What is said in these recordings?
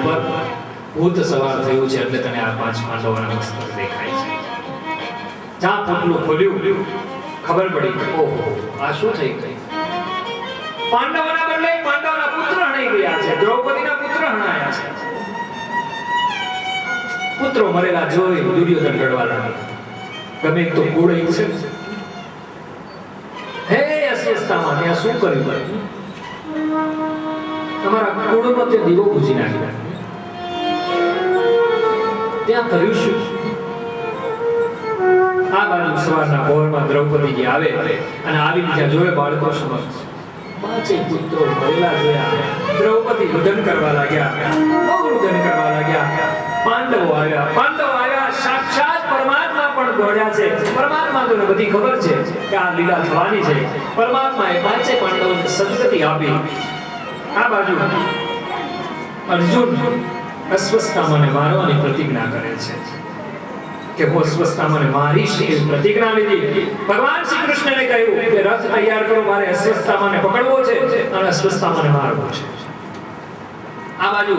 ઉપર ભૂત સવાર થયું છે એટલે તને આ 5 પાંડવોના મસ્તક દેખાય છે. જ્યાં પોટલું ખોલ્યું ખબર પડી કે ઓહો આ શું થઈ ગયું. પાંડવોના બદલે પાંડવોના પુત્ર હણાઈ ગયા છે, દ્રૌપદીના પુત્ર હણાયા છે. પુત્રો મરેલા જોઈ દુર્યોધન રડવા લાગ્યો. ગમે તો કુળઈ છે. હે અસ્વસ્થામાં ત્યાં શું કર્યું? તમારા કુળનો તે દીવો બુજી નાખ્યો. ત્યાં કર્યું શું? આ બાજુ સવારના પહોરમાં દ્રૌપદીજી આવે અને આવીને ત્યાં જોવે બાળકો સમક્ષ 5 પુત્રો મરેલા જોયા. દ્રૌપદી રુદન કરવા લાગ્યા, બહુ રુદન કરવા લાગ્યા. પાંડવો આવ્યા, સાક્ષાત પરમાત્મા પણ દોડ્યા છે. પરમાત્મા તો બધી ખબર છે કે આ લીલા થવાની છે. પરમાત્માએ 5 પાંડવોને સદગતિ આપી. આ બાજુ અર્જુન અસ્વસ્થામાને મારવાની પ્રતિજ્ઞા કરે છે કે હું અસ્વસ્થામાને મારીશ એવી પ્રતિજ્ઞા લીધી. ભગવાન શ્રી કૃષ્ણને કહ્યું કે રથ તૈયાર કરો, મારે અસ્વસ્થામાને પકડવો છે અને અસ્વસ્થામાને મારવો છે. આ બાજુ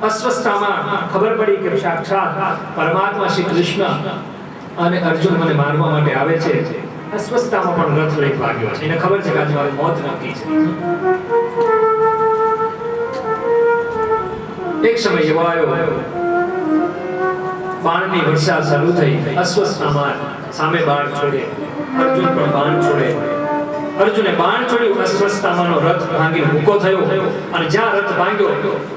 અસ્વસ્થામાં ખબર પડી કે સાક્ષાત પરમાત્મા શ્રી કૃષ્ણ અને અર્જુન મને મારવા માટે આવે છે. અસ્વસ્થામાં પણ રથ લઈ ભાગ્યો છે. એને ખબર છે કે આજે મારે મોત નક્કી છે. એક સમય એવો આવ્યો, બાણની વર્ષા શરૂ થઈ. અસ્વસ્થામાં સામે બાણ છોડે, અર્જુન પણ બાણ છોડે. અર્જુને બાણ છોડ્યું, અસ્વસ્થામાનો રથ ભાંગી ભૂકો થયો અને જ્યાં રથ ભાંગ્યો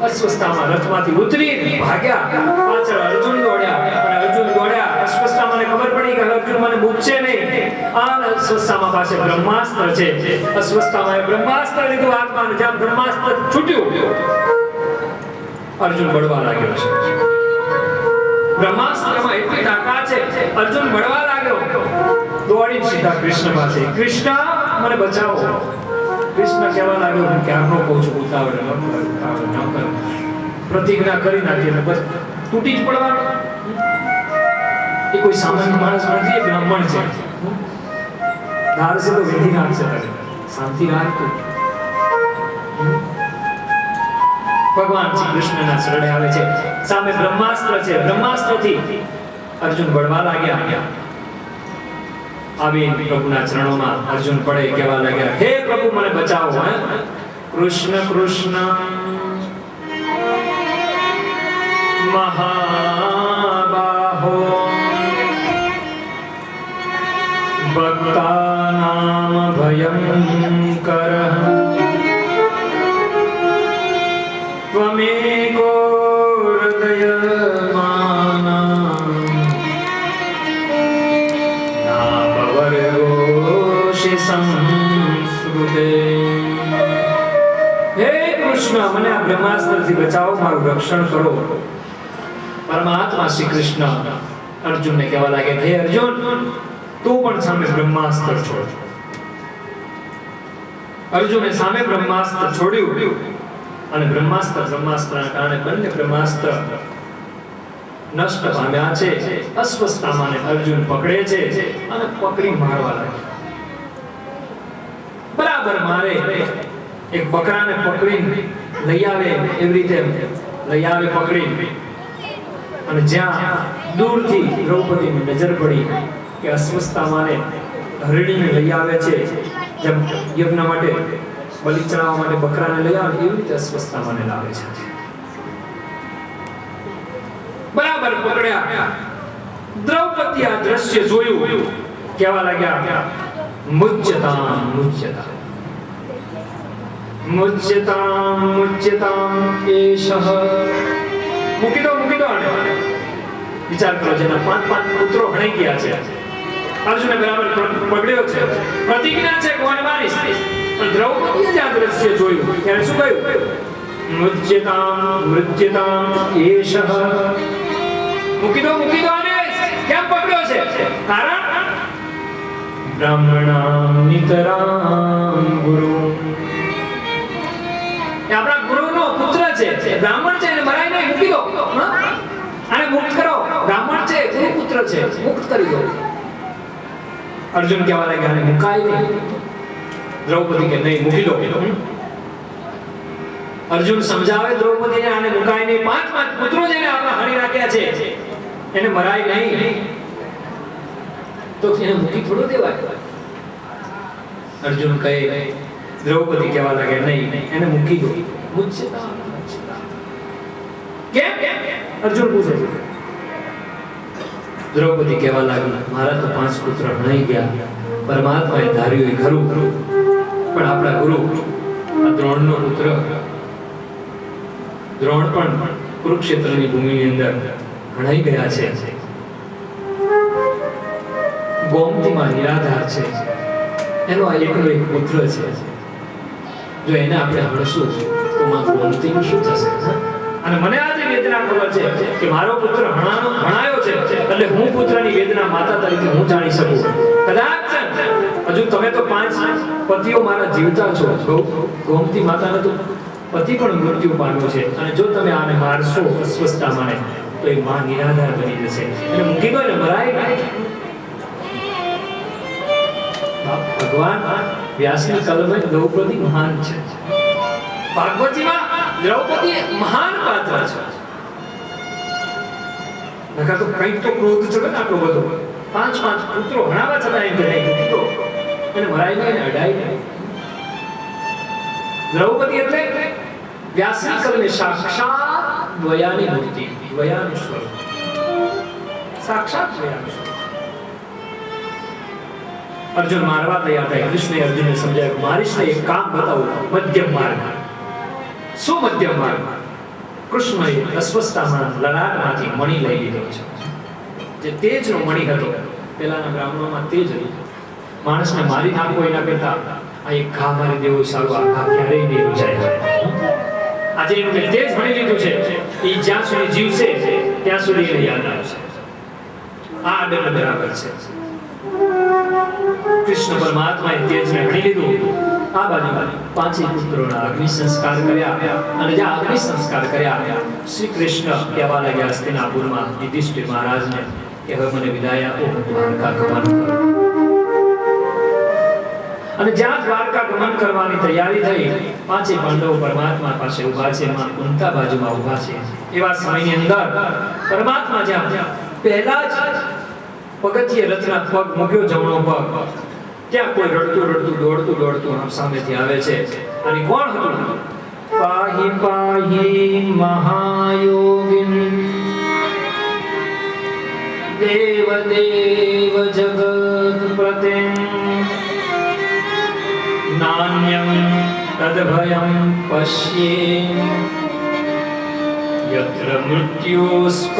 અસ્વસ્થામાં રથમાંથી ઉતરી ભાગ્યા. પાછળ અર્જુન દોડ્યા અને અર્જુન દોડ્યા. અસ્વસ્થામાને ખબર પડી કે અર્જુન મને મૂકશે નહીં. આ અસ્વસ્થામા પાસે બ્રહ્માસ્ત્ર છે. અસ્વસ્થામાએ બ્રહ્માસ્ત્ર લીધું હાથમાં. જ્યાં બ્રહ્માસ્ત્ર છૂટ્યું અર્જુન બળવા લાગ્યો છે. બ્રહ્માસ્ત્રમાં એટલી તાકાત છે, અર્જુન બળવા લાગ્યો. દોડી સીધા કૃષ્ણ પાસે, કૃષ્ણ મને બચાવો. કૃષ્ણ કહેવા લાગ્યો હું ક્યારનો કહું છું ઉતાવળ ન કર. પ્રતિજ્ઞા કરી નાખી એટલે બસ તૂટી જ પડવાનું. એ કોઈ સામાન્ય માણસ નથી, એ બ્રાહ્મણ છે. ધારશે તો વિધિ નાખશે તને. શાંતિ રાખ. ભગવાન શ્રી કૃષ્ણના શરણે આવે છે. સામે બ્રહ્માસ્ત્ર છે. બ્રહ્માસ્ત્રથી અર્જુન બળવા લાગ્યા. આવી પ્રભુના ચરણોમાં અર્જુન પડે, કહેવા લાગ્યા હે પ્રભુ મને બચાવો. કૃષ્ણ કૃષ્ણ મહાબાહો ભક્તાનામ ભયંકર ત્વમેકો હૃદયમાના નાભવર્ગોષિ સંસ્કૃતે. હે કૃષ્ણ મને આ બ્રહ્માસ્ત્રથી બચાવો, મારું રક્ષણ કરો. પરમાત્મા શ્રી કૃષ્ણ અર્જુનને કહેવા લાગે હે અર્જુન તું પણ સામે બ્રહ્માસ્ત્ર છોડ. અર્જુને સામે બ્રહ્માસ્ત્ર છોડ્યું અને બ્રહ્માસ્ત્રના કારણે બંને બ્રહ્માસ્ત્ર નષ્ટ પામ્યા છે. અસ્વસ્થામાને અર્જુન પકડે છે અને પકડી મારવા લાગે. બરાબર મારે એક બકરાને પકડીને લઈ આવે એવી રીતે લઈ આવે પકડી. અને જ્યાં દૂરથી દ્રૌપદીની નજર પડી કે અસ્વસ્થામાને હરણીને લઈ આવે છે, જેમ યજ્ઞ માટે બલિ ચડાવવા માટે બકરાને લઈ આવે એવી રીતે અસ્વસ્થામાને લાવે છે. બરાબર પકડ્યા. દ્રૌપદી આ દ્રશ્ય જોયું, કહેવા લાગ્યા મુચ્યતામ મુચ્યતામ મુચ્યતામ મુચ્યતામ એષઃ. મૂકી દો આને. વિચાર કરો, જેના 5 પુત્રો હણાઈ ગયા છે. અર્જુને બરાબર પકડ્યો છે. પ્રતિજ્ઞા છે કોને મારીશ. પણ દ્રૌપદીએ જ આ દ્રશ્ય જોયું ત્યારે શું કહ્યું? મુચ્યતામ મુચ્યતામ એષઃ. મૂકી દો આને. કેમ પકડ્યો છે? કારણ બ્રાહ્મણામ નિતરામ ગુરુ. એ આપણા ગુરુનો પુત્ર છે, બ્રાહ્મણ છે, એને મરાય નહીં. મૂકી દો. આને મુક્ત કરો. બ્રાહ્મણ છે, ગુરુ પુત્ર છે, મુક્ત કરી દો. અર્જુન કહેવા લાગ્યા આને મુકાય નહીં. દ્રૌપદી કે નહીં મૂકી દો. અર્જુન સમજાવે દ્રૌપદીને, આને મુકાય નહીં. 5 પુત્રો જેને આપણા હણી રાખ્યા છે એને મરાય નહીં, તો એને મૂકી થોડો દેવાય. અર્જુન કહે, દ્રૌપદી કહેવા લાગે, નહીં એને મૂકી દો. મુજસે કેમ? અર્જુન પૂછે છે. દ્રૌપદી કહેવા લાગી, મારા તો 5 પુત્ર હણાઈ ગયા. પરમાત્માએ ધાર્યું એ ખરું, પણ આપણા ગુરુ આ દ્રોણનો પુત્ર દ્રોણ પણ કુરુક્ષેત્રની ભૂમિની અંદર હણાઈ ગયા છે. ગોમતીમાં નિરાધાર છે, એનો આ એકનો એક પુત્ર છે. જો એને આપણે હણશું તો માં ગોમતીનું શું થશે? અને મને આજે વેદના ખબર છે કે મારો પુત્ર હણાયો છે, એટલે હું પુત્રની વેદના માતા તરીકે હું જાણી શકું. કદાચ હજુ તમે તો 5 પતિઓ મારા જીવતા છો, ગોમતી માતાને તો પતિ પણ મૃત્યુ પામ્યો છે, અને જો તમે આને મારશો અસ્વસ્થતા માને તો એ માં નિરાધાર બની જશે. એને મૂકી દો ને, મરાય નહીં. ભગવાન વ્યાસની કલમે દ્રૌપદી મહાન છે. ભાગવતીમાં દ્રૌપદી મહાન પાત્ર છે. નકર તો કંઈક તો ક્રોધ છે ને આટલો બધો. 5 પુત્રો હણાવા છતાં એમ કે નહીં મૂકી દો, એને મરાય નહીં, એને અડાય નહીં. દ્રૌપદી એટલે વ્યાસની કલમે સાક્ષાત દ્વયાની મૂર્તિ, દ્વયાનું સ્વરૂપ, સાક્ષાત દ્વયાનું સ્વરૂપ. અર્જુન મારવા તૈયાર થાય. કૃષ્ણએ અર્જુનને સમજાવ્યું, મારીશ ને એક કામ બતાવું, મધ્યમ માર્ગ. શું મધ્યમ માર્ગ? કૃષ્ણએ અસ્વસ્થતામાં લલાટમાંથી મણી લઈ લીધો છે, જે તેજનો મણી હતો. પેલાના બ્રાહ્મણોમાં તેજ હતું. માણસને મારી નાખવો એના કરતા આ એક ઘા મારી દેવો સારું. આ ઘા ક્યારેય નહીં રૂજાય. આજે એનું મેં તેજ ભણી લીધું છે, એ જ્યાં સુધી જીવશે ત્યાં સુધી એને યાદ આવશે. આ આડે બરાબર છે. કૃષ્ણ પરમાત્માએ તેજને ભણી લીધું. આ બાજુ 5 પુત્રોના અગ્નિ સંસ્કાર કર્યા, અને જ્યાં અગ્નિ સંસ્કાર કર્યા, શ્રી કૃષ્ણ કહેવા લાગ્યા હસ્તિનાપુરમાં યુધિષ્ઠિર મહારાજને કે હવે મને વિદાય આપો, હું દ્વારકા ગમન કરું. અને જ્યાં દ્વારકા ગમન કરવાની તૈયારી થઈ, 5 પાંડવો પરમાત્મા પાસે ઊભા છે, માં કુંતા બાજુમાં ઊભા છે. એવા સમયની અંદર પરમાત્મા જ્યાં પહેલા જ પગથિયે રથના પગ મૂક્યો, જમણો પગ, ત્યાં કોઈ રડતું દોડતું આમ સામેથી આવે છે. અને કોણ હતું? પાહી પાહી મહાયોગિન દેવ દેવ જગત પ્રતિમ નાન્યમ તદભયમ પશ્યે યત્ર મૃત્યુસ્પરસ્પરમ.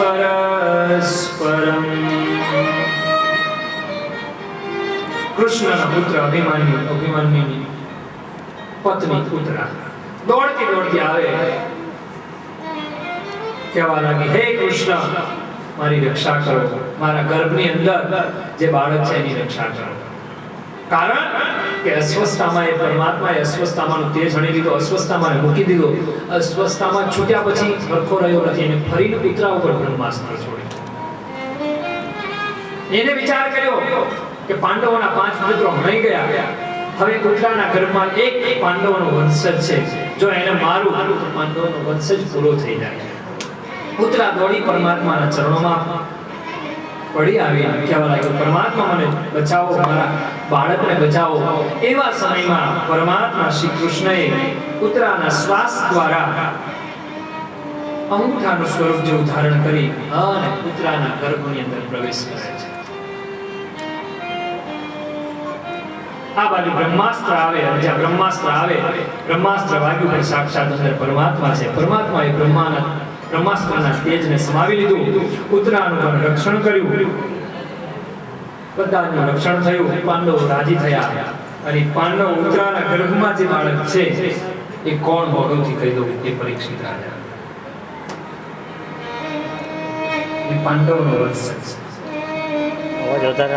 કૃષ્ણના પુત્ર અભિમન્યુની પત્ની ઉત્તરા દોડતી આવે, કહેવા લાગી, હે કૃષ્ણ, મારી રક્ષા કરો, મારા ગર્ભની અંદર જે બાળક છે એની રક્ષા કરો. કારણ કે અસ્વસ્થતામાં એ પરમાત્માએ અસ્વસ્થતામાંનો તેજ હણી લીધો, અસ્વસ્થતામાં મૂકી દીધો. અસ્વસ્થતામાં છૂટ્યા પછી સરખો રહ્યો નથી, એને ફરીને ઉત્તરા ઉપર બ્રહ્માસ્ત્ર છોડ્યું. એને વિચાર કર્યો કે પાંડવોના 5 પુત્રો હણાઈ ગયા, હવે ઉત્તરાના ગર્ભમાં એક પાંડવોનો વંશજ છે, જો એને મારું તો પાંડવોનો વંશજ પૂરો થઈ જાય. ઉત્તરા દોડી પરમાત્માના ચરણોમાં પડી આવી, કહેવા લાગ્યો, પરમાત્મા મને બચાવો, મારા બાળકને બચાવો. એવા સમયમાં પરમાત્મા શ્રી કૃષ્ણએ ઉત્તરાના શ્વાસ દ્વારા અંગૂઠાનું સ્વરૂપ જેવું ધારણ કરી અને ઉત્તરાના ગર્ભની અંદર પ્રવેશ કરે છે. આ બાજુ બ્રહ્માસ્ત્ર આવે, જ્યાં બ્રહ્માસ્ત્ર આવે, બ્રહ્માસ્ત્ર વાગ્યું પર સાક્ષાત અંદર પરમાત્મા છે. પરમાત્માએ બ્રહ્માસ્ત્રના તેજને સમાવી લીધું, ઉત્તરાનું પણ રક્ષણ કર્યું, બધાનું રક્ષણ થયું. પાંડવો રાજી થયા, અને પાંડવો ઉત્તરાના ગર્ભમાં જે બાળક છે એ કોણ મોઢુંથી કહી દઉં, એ પરીક્ષિત રાજા. એ પાંડવોનો વંશજ છે.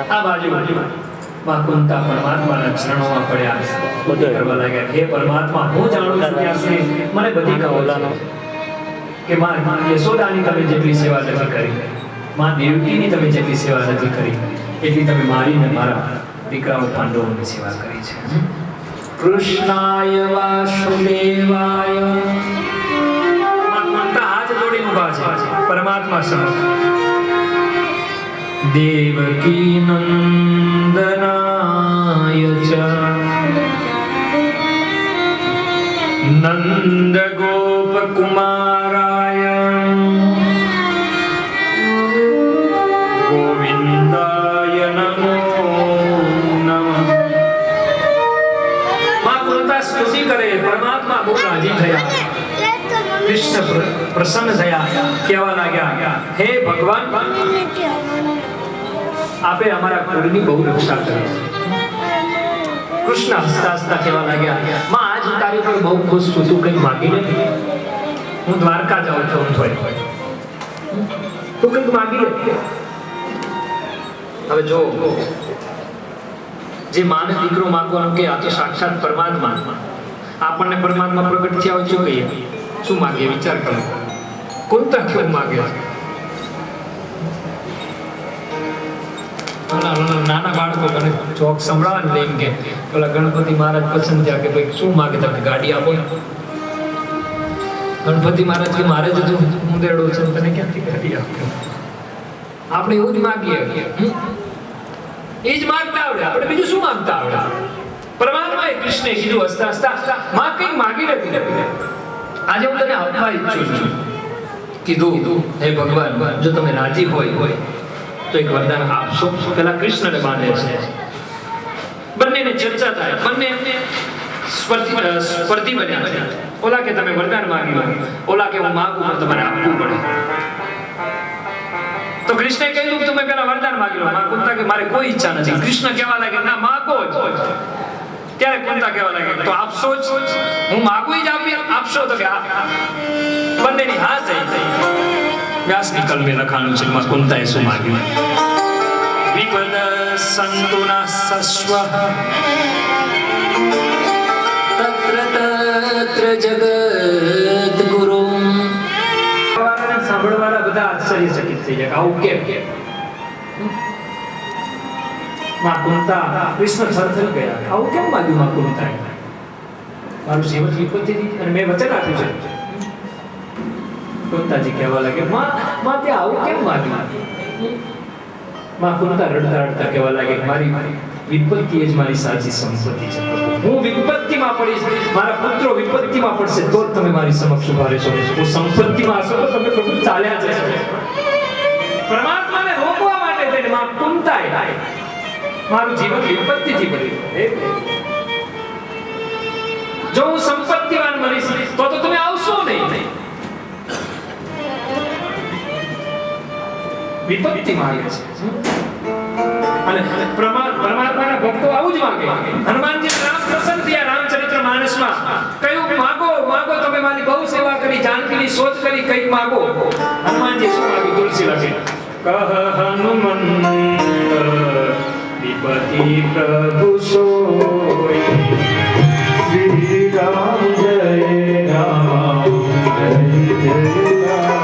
આ બાજુ માં કુંતા પરમાત્માના ચરણોમાં પડ્યા, સ્તુતિ કરવા લાગ્યા, હે પરમાત્મા, હું જાણું છું ત્યાં સુધી મને બધી ખબર કે માં યશોદાની તમે જેટલી સેવા નથી કરી, માં દેવકીની તમે જેટલી સેવા નથી કરી, એટલી તમે મારી ને મારા દીકરાઓ પાંડવોની સેવા કરી છે. કૃષ્ણાય વાસુદેવાય છે, પરમાત્મા સમક્ષ. દેવકી નંદનાય ચ નંદ ગોપ કુમારાય ગોવિંદાય નમો નમઃ. માં કુંતા સ્તુતિ કરે, પરમાત્મા બહુ રાજી થયા, કૃષ્ણ પ્રસન્ન થયા, કહેવા લાગ્યા, હે ભગવાન, આપે અમારા કુળની બહુ રક્ષા કરી. કૃષ્ણ હસતા હસતા કહેવા લાગ્યા, માં આજ હું તારી પર બહુ ખુશ છું, તું કંઈક માગી નથી. હું દ્વારકા જાઉં છું, તું કંઈક માગી નથી. હવે જો જે માને દીકરો માંગવાનું કે આ તો સાક્ષાત પરમાત્મા, આપણને પરમાત્મા પ્રગટ થયા હોય શું કહીએ, શું માગીએ? વિચાર કરો, કોણતા કેવું માગે? નાના બાળકો મને ચોક સંભળાવે ને એમ કે પેલા ગણપતિ મહારાજ પસંદ થયા કે ભાઈ શું માગે, તમે ગાડી આપો. ગણપતિ મહારાજ કે મારે જ ઉંદેડો છે, તને ક્યાંથી ગાડી આપો? આપણે એવું જ માગીએ, એ જ માંગતા આવડે, આપણે બીજું શું માંગતા આવડે? પરમાત્માએ કૃષ્ણે કીધું હસતા હસતા, માં કંઈ માગી નથી. આજે હું તને આપવા ઈચ્છું છું. કીધું, હે ભગવાન, જો તમે રાજી હોય તો એક વરદાન આપશો. પેલા કૃષ્ણને બાંધે છે, બંનેને ચર્ચા થાય, બંને સ્પર્ધી બન્યા છે. ઓલા કે તમે વરદાન માંગી લો, ઓલા કે હું માંગુ પણ તમારે આપવું પડે. તો કૃષ્ણે કહ્યું કે તમે પેલા વરદાન માંગી લો. માં કુંતા કે મારે કોઈ ઈચ્છા નથી. કૃષ્ણ કહેવા લાગે, ના માંગો જ. ત્યારે કુંતા કહેવા લાગે, તો આપશો જ? હું માંગુ જ આપશો? તો કે બંનેની હા થઈ. વ્યાસની કલમે લખાણું છે, માં કુંતાએ શું માંગ્યું? વિપદ સંતુના સસ્વ તત્ર તત્ર જગત ગુરુ. સાંભળવાના બધા આશ્ચર્યચકિત થઈ જાય, આવું કેમ? માં કુંતા કૃષ્ણ થરથર ગયા, આવું કેમ માંગ્યું માં કુંતાએ? મારું જીવન વિપત્તિ અને મેં વચન આપ્યું છે. કુંતાજી કહેવા લાગે, માં તે આવું કેમ માંગ્યું? માં કુંતા રડતા રડતા કહેવા લાગે, મારી વિપત્તિ જ મારી સાચી સંપત્તિ છે. હું વિપત્તિમાં પડીશ, મારા પુત્રો વિપત્તિમાં પડશે તો જ તમે મારી સમક્ષ ઉભા રહેશો. હું સંપત્તિમાં હશો તો તમે પ્રભુ ચાલ્યા જશો. પરમાત્માને રોકવા માટે થઈને માં કુંતાએ મારું જીવન વિપત્તિથી ભર્યું. જો હું સંપત્તિવાન બનીશ તો તમે આવશો નહીં. વિપત્તિ માંગે છે, અને પરમાત્માના ભક્તો આવું જ માંગે. હનુમાનજી રામ પ્રસન્ન થયા રામચરિત્ર માનસમાં કહ્યું, માગો માગો, તમે મારી બહુ સેવા કરી, જાનકીની શોધ કરી, કંઈક માગો. હનુમાનજી શું માગ્યું? તુલસી લખી, કહ હનુમંત વિપતિ પ્રભુ સોય, શ્રી રામ જય રામ જય જય રામ.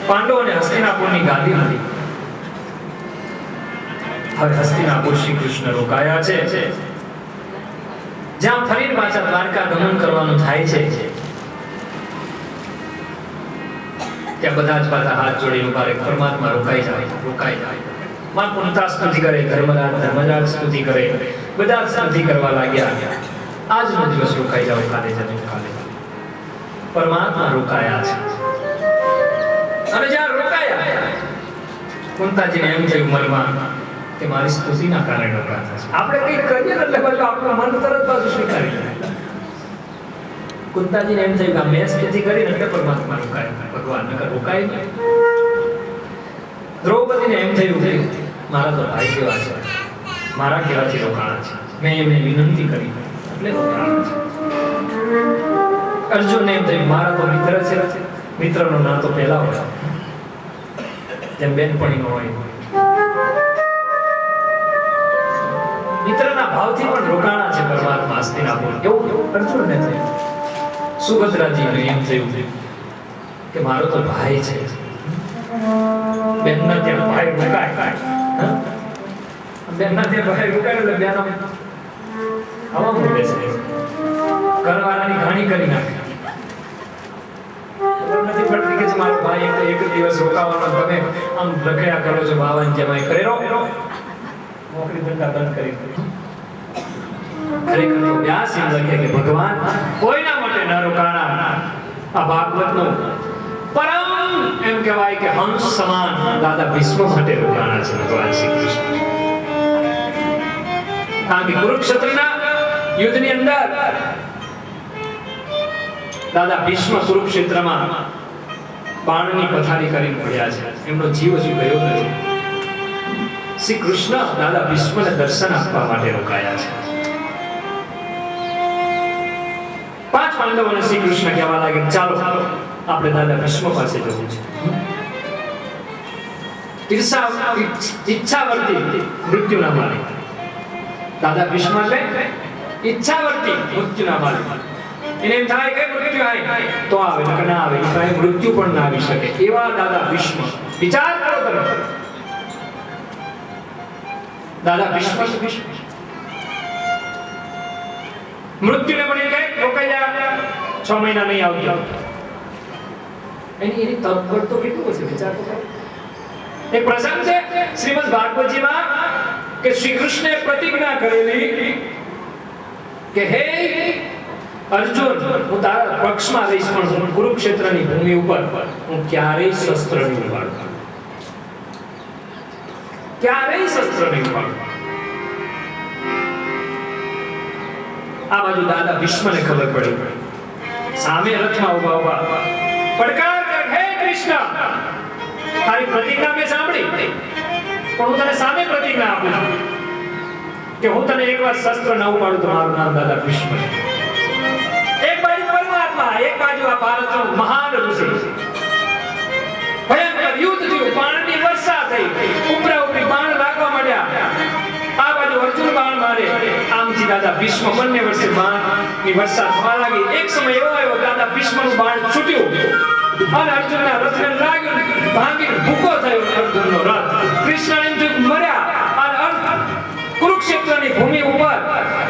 પાંડવોને હસ્તિનાપુરની ગાદી હતી. હવે હસ્તિનાપુર શ્રી કૃષ્ણ રોકાયા છે, જ્યાં ફરી પાછા દ્વારકા ગમન કરવાનું થાય છે. ત્યાં બધા જ પાછા હાથ જોડીને ઉભા રહે, પરમાત્મા રોકાઈ જાય. માં કુંતા સ્તુતિ કરે, ધર્મરાજ સ્તુતિ કરે, બધા સ્તુતિ કરવા લાગ્યા. આજનો દિવસ રોકાઈ જાવ, કાલે જજો, કાલે. પરમાત્મા રોકાયા છે. અને જ્યાં રોકાયા, કુંતાજીને એમ થયું મનમાં કે મારી સ્તુતિના કારણે રોકાયા છે. આપણે કંઈક કરીએ ને એટલે પાછું આપણું મન તરત બાજુ સ્વીકારી લે. કુંતાજીને એમ થયું કે મેં સ્તુતિ કરી એટલે પરમાત્મા રોકાયા, ભગવાન નકર રોકાય નહીં. દ્રૌપદીને એમ થયું કે મારા તો ભાઈ કેવા છે, મારા કેવાથી રોકાણા છે, મેં એમને વિનંતી કરી એટલે રોકાણા છે. અર્જુનને એમ થયું મારા તો મિત્ર છે, મિત્રનો નાતો પહેલા હોય, જેમ બેનપણીનો હોય. મિત્રના ભાવથી પણ રોકાણા છે પરમાત્મા હસ્તિનાપુર, એવું અર્જુનને થયું. સુભદ્રાજીને એમ થયું કે મારો તો ભાઈ છે, બેનના ત્યાં ભાઈ રોકાય, બેનના ત્યાં ભાઈ રોકાય એટલે બેનો હવા મૂકે છે, ઘરવાળાની ઘાણી કરી નાખે. નથી પડતી કે મારો ભાઈ એક દિવસ રોકાવાનો, તમે આમ લખયા કરો છો બાવાની જમાઈ કરે નોકરી ધંધા બંધ કરી. ખરેખર તો વ્યાસ એમ લખે કે ભગવાન કોઈના માટે ન રોકાણા. આ ભાગવતનો પરમ એમ કહેવાય કે હંસ સમાન દાદા ભીષ્મ માટે રોકાણા છે ભગવાન શ્રી કૃષ્ણ. કારણ કે કુરુક્ષેત્રના યુદ્ધની અંદર દાદા ભીષ્મ કુરુક્ષેત્રમાં બાણની પથારી કરીને પડ્યા છે, એમનો જીવ હજુ ગયો નથી. શ્રી કૃષ્ણ દાદા ભીષ્મને દર્શન આપવા માટે રોકાયા છે. 5 પાંડવોને શ્રી કૃષ્ણ કહેવા લાગે ચાલો આપણે દાદા ભીષ્મ પાસે જવું છે. ઈચ્છાવર્તી મૃત્યુના માલિક દાદા ભીષ્મ એટલે ઈચ્છાવર્તી મૃત્યુના માલિક. એને એમ થાય કે મૃત્યુ આવે તો આવે, નકર ના આવે, કાંઈ મૃત્યુ પણ ના આવી શકે એવા દાદા ભીષ્મ. વિચાર કરો તમે, દાદા ભીષ્મ મૃત્યુને પણ એમ કહે રોકાઈ જાય, 6 મહિના નહીં આવતી. એની તત્પર તો કેટલું હશે, વિચાર તો કરો. એક પ્રસંગ છે શ્રીમદ ભાગવતજીમાં કે શ્રી કૃષ્ણે પ્રતિજ્ઞા કરેલી કે હે અર્જુન, હું તારા પક્ષમાં રહીશ પણ હું કુરુક્ષેત્રની ભૂમિ ઉપર હું ક્યારેય શસ્ત્ર નહીં ઉપાડું, ક્યારેય શસ્ત્ર નહીં ઉપાડું. આ બાજુ દાદા ભીષ્મને ખબર પડી, સામે રથમાં ઉભા પડકાર કર, હે કૃષ્ણ તારી પ્રતિજ્ઞા મેં સાંભળી, પણ હું તને સામે પ્રતિજ્ઞા આપું છું કે હું તને એકવાર શસ્ત્ર ન ઉપાડું તો મારું નામ દાદા ભીષ્મ. એક બાજુ પરમાત્મા, એક બાજુ આ ભારતનો મહાન ઋષિ. ભયંકર યુદ્ધ થયું, બાણની વર્ષા થઈ, ઉપરા ઉપરી બાણ લાગવા માંડ્યા. આ બાજુ અર્જુન બાણ મારે, આમથી દાદા ભીષ્મ બંને વર્ષે બાણની વર્ષા થવા લાગી. એક સમય એવો આવ્યો દાદા ભીષ્મનું બાણ છૂટ્યું અને અર્જુનના રથને લાગ્યું, ભાંગીને ભૂકો થયો અર્જુનનો રથ. કૃષ્ણ એમ થયું મર્યા અને કુરુક્ષેત્રની ભૂમિ ઉપર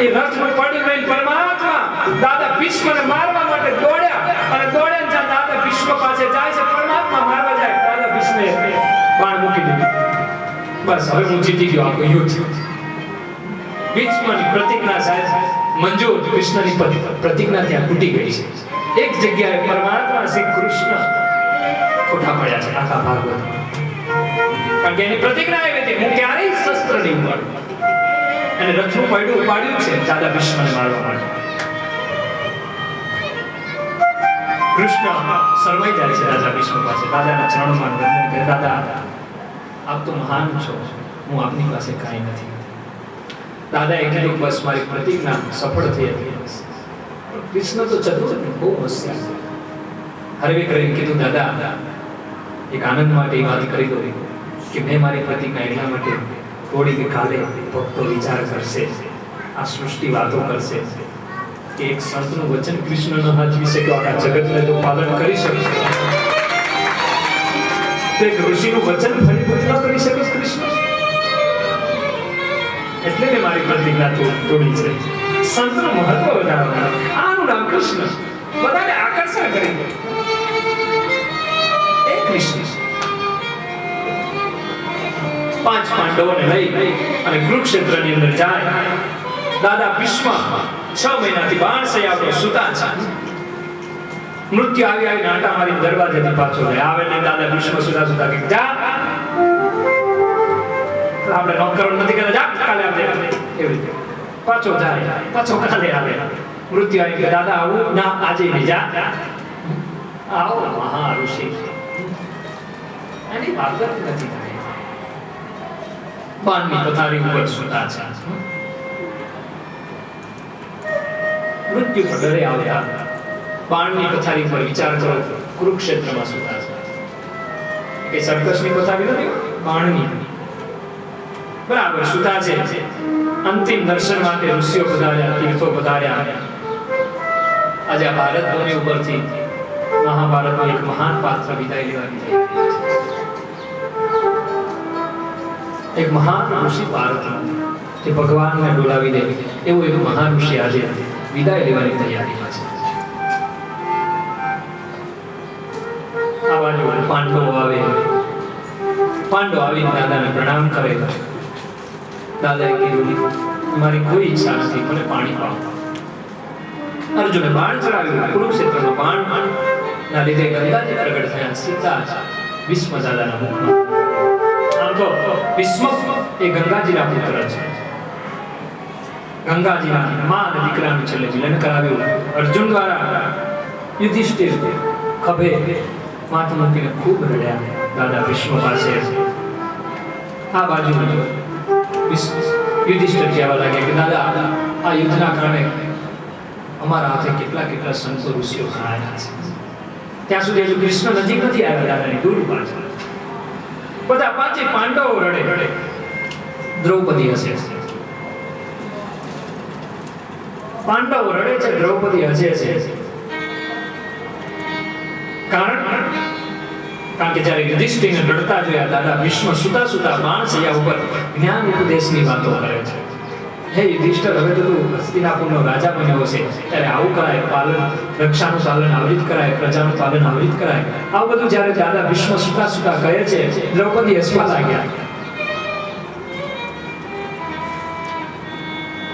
એ રથમાં પડી ગઈ. પરમાત્મા દાદા ભીષ્મને મારવા માટે દોડ્યા અને દોડ્યા જ્યાં દાદા ભીષ્મ પાસે જાય છે, પરમાત્મા મારવા જાય, દાદા ભીષ્મે બાણ મૂકી દીધું. બસ હવે હું જીતી ગયો આખું યુદ્ધ. ભીષ્મની પ્રતિજ્ઞા સાહેબ મંજૂર, કૃષ્ણની પ્રતિજ્ઞા ત્યાં તૂટી ગઈ છે. એક જગ્યાએ પરમાત્મા શ્રી કૃષ્ણ ખોટા પડ્યા છે આખા ભાગવતમાં. કારણ કે એની પ્રતિજ્ઞા એવી હતી હું ક્યારેય શસ્ત્ર નહીં ઉપાડું. અને રથનું પૈડું ઉપાડ્યું છે દાદા ભીષ્મને મારવા માટે. કૃષ્ણ શરમાઈ જાય છે દાદા ભીષ્મ પાસે, દાદાના ચરણોમાં વંદન કરે, દાદા આપ તો મહાન છો, હું આપની પાસે કાંઈ નથી. દાદાએ કીધું બસ મારી પ્રતિજ્ઞા સફળ થઈ હતી. કૃષ્ણ તો ચતુર, બહુ હોશિયાર. હરવે કરીને કીધું દાદા એક આનંદ માટે એ વાત કરી દો કે મેં મારી પ્રતિજ્ઞા એટલા માટે તોડી કે કાલે ભક્તો વિચાર કરશે, આ સૃષ્ટિ વાતો કરશે કે એક સંતનું વચન કૃષ્ણ ન હાચવી શક્યો, આખા જગતને તો પાલન કરી શકશે, તો એક ઋષિનું વચન ફળીભૂત ન કરી શકે કૃષ્ણ. એટલે મેં મારી પ્રતિજ્ઞા તોડી છે. સંતનું મહત્વ વધારવાનું, આનું નામ કૃષ્ણ બધાને આકર્ષણ કરી દે. એક કૃષ્ણ 5 પાંડવોને લઈ અને કુરુક્ષેત્રની અંદર જાય. દાદા ભીષ્મ 6 મહિનાથી બાણશૈયા પર સૂતા છે. મૃત્યુ આવી નાટા મારી દરવાજેથી પાછો જાય. આવે ને દાદા ભીષ્મ સુતા કે જા, આપણે નોકરો નથી કહેતા જા કાલે આપણે એવી રીતે પાછો જાય, પાછો કાલે આવે. મૃત્યુ આવી કે દાદા આવું ના, આજે નહીં, જા આવો મહા ઋષિ. એની વાત નથી થાય. બાણની પથારી ઉપર સૂતા છે. મૃત્યુ પર ડરે આવ્યા. બાણની પથારી પર વિચાર કરો, કુરુક્ષેત્રમાં સૂતા છે. કે સર્કસની પથારી નથી, બાણની બરાબર સૂતા છે. અંતિમ દર્શન માટે ઋષિઓ પધાર્યા, તીર્થો પધાર્યા. આજે આ ભારત ભૂમિ ઉપરથી મહાભારતનું એક મહાન પાત્ર વિદાય લેવાની થઈ. એક મહાન ઋષિ ભારતમાં જે ભગવાનને ડોલાવી દે એવું એક મહાન ઋષિ આજે વિદાય લેવાની તૈયારીમાં છે. આ બાજુ પાંડવો આવે. પાંડવો આવીને દાદાને પ્રણામ કરે. દાદાએ કીધું મારી કોઈ ઈચ્છા નથી, મને પાણી પાવ. અર્જુને બાણ ચડાવ્યું. કુરુક્ષેત્રમાં બાણ ના લીધે ગંગાજી પ્રગટ થયા. સીતા ભીષ્મ દાદાના મુખમાં. આમ તો ભીષ્મ એ ગંગાજીના પુત્ર છે. ગંગાજીના મા અને દીકરાનું છેલ્લે મિલન કરાવ્યું. અર્જુન દ્વારા યુધિષ્ઠિર ખભે માથું મૂકીને ખૂબ રડ્યા દાદા ભીષ્મ પાસે. આ બાજુ યુધિષ્ઠિર કહેવા લાગ્યા કે દાદા આ યુદ્ધના કારણે અમારા હાથે કેટલા કેટલા સંતો ઋષિઓ ખરાયા છે. ત્યાં સુધી હજુ કૃષ્ણ નજીક નથી આવ્યા, દાદાની દૂર પાછળ. બધા 5 પાંડવો રડે. દ્રૌપદી હસે. પાંડવો રડે છે, દ્રૌપદી હસે છે. કારણ કે જ્યારે યુધિષ્ઠિરને રડતા જોયા દાદા ભીષ્મ સુતા બાણશૈયા ઉપર જ્ઞાન ઉપદેશની વાતો કરે છે. હે યુધિષ્ઠિર, હવે તો તું હસ્તિનાપુરનો રાજા બન્યો છે, ત્યારે આવું કરાય, પાલન રક્ષાનું પાલન આવી રીતે કરાય, પ્રજાનું પાલન આવી રીતે કરાય. આવું બધું જ્યારે દાદા ભીષ્મ સુતા કહે છે, દ્રૌપદી હસવા લાગ્યા.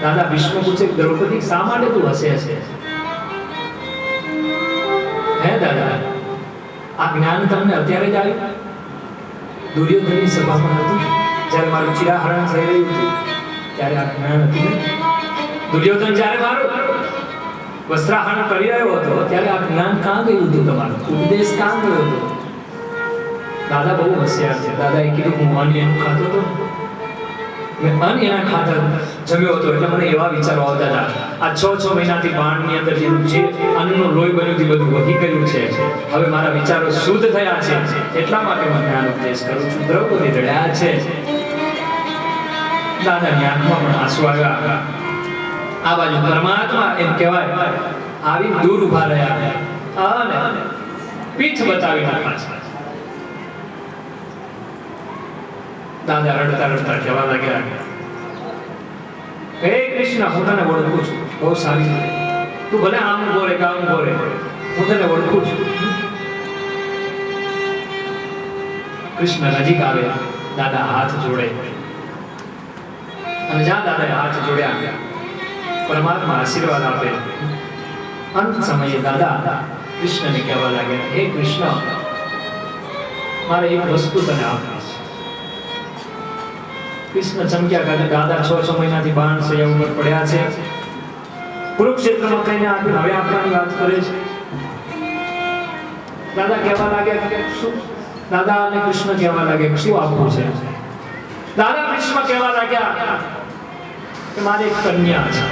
દાદા ભીષ્મ પૂછે, દ્રૌપદી શા માટે તું હસે છે? હે દાદા, આ જ્ઞાન તમને અત્યારે જ આવ્યું? દુર્યોધનની સભામાં હતું જ્યારે મારું ચિરાહરણ થઈ રહ્યું હતું ત્યારે આ જ્ઞાન હતું. દુર્યોધન જ્યારે મારું વસ્ત્રાહરણ કરી રહ્યો હતો ત્યારે આ જ્ઞાન કાં ગયું હતું? તમારું ઉપદેશ કાં ગયો હતો? દાદા બહુ હોશિયાર છે. દાદાએ કીધું હું અન્ન એનું ખાતો હતો, મેં અન્ન એના ખાતર જમ્યો હતો, એટલે મને એવા વિચારો આવતા હતા. આ 6 મહિનાથી બાણની અંદર જે અન્નનું લોહી બન્યું હતું બધું વહી ગયું છે. હવે મારા વિચારો શુદ્ધ થયા છે, એટલા માટે હું જ્ઞાન ઉપદેશ કરું છું. દ્રૌપદી રડ્યા છે. દાદાની આંખમાં પણ આંસુ આવ્યા. આ બાજુ પરમાત્મા એમ કહેવાય આવી દૂર ઉભા રહ્યા અને પીઠ બતાવી નાખા. દાદા રડતા કહેવા લાગ્યા, હે કૃષ્ણ, હું તને ઓળખું છું બહુ સારી રીતે. તું ભલે આમ બોલે કે આમ બોલે, હું તને ઓળખું છું. કૃષ્ણ નજીક આવે. દાદા હાથ જોડે અને જ્યાં દાદાએ હાથ જોડ્યા પરમાત્મા આશીર્વાદ આપે. અંત સમયે દાદા કૃષ્ણને કહેવા લાગ્યા, હે કૃષ્ણ, મારે એક વસ્તુ તને આપીશ. કૃષ્ણ ચમક્યા કરે. દાદા 6 મહિનાથી બાણશૈયા ઉપર પડ્યા છે. કુરુક્ષેત્રમાં કહીને આપ્યું, હવે આપવાની વાત કરે છે. દાદા કહેવા લાગ્યા કે શું? દાદા અને કૃષ્ણ કહેવા લાગ્યા શું આપવું છે? દાદા કૃષ્ણ કહેવા લાગ્યા કે મારે એક કન્યા છે,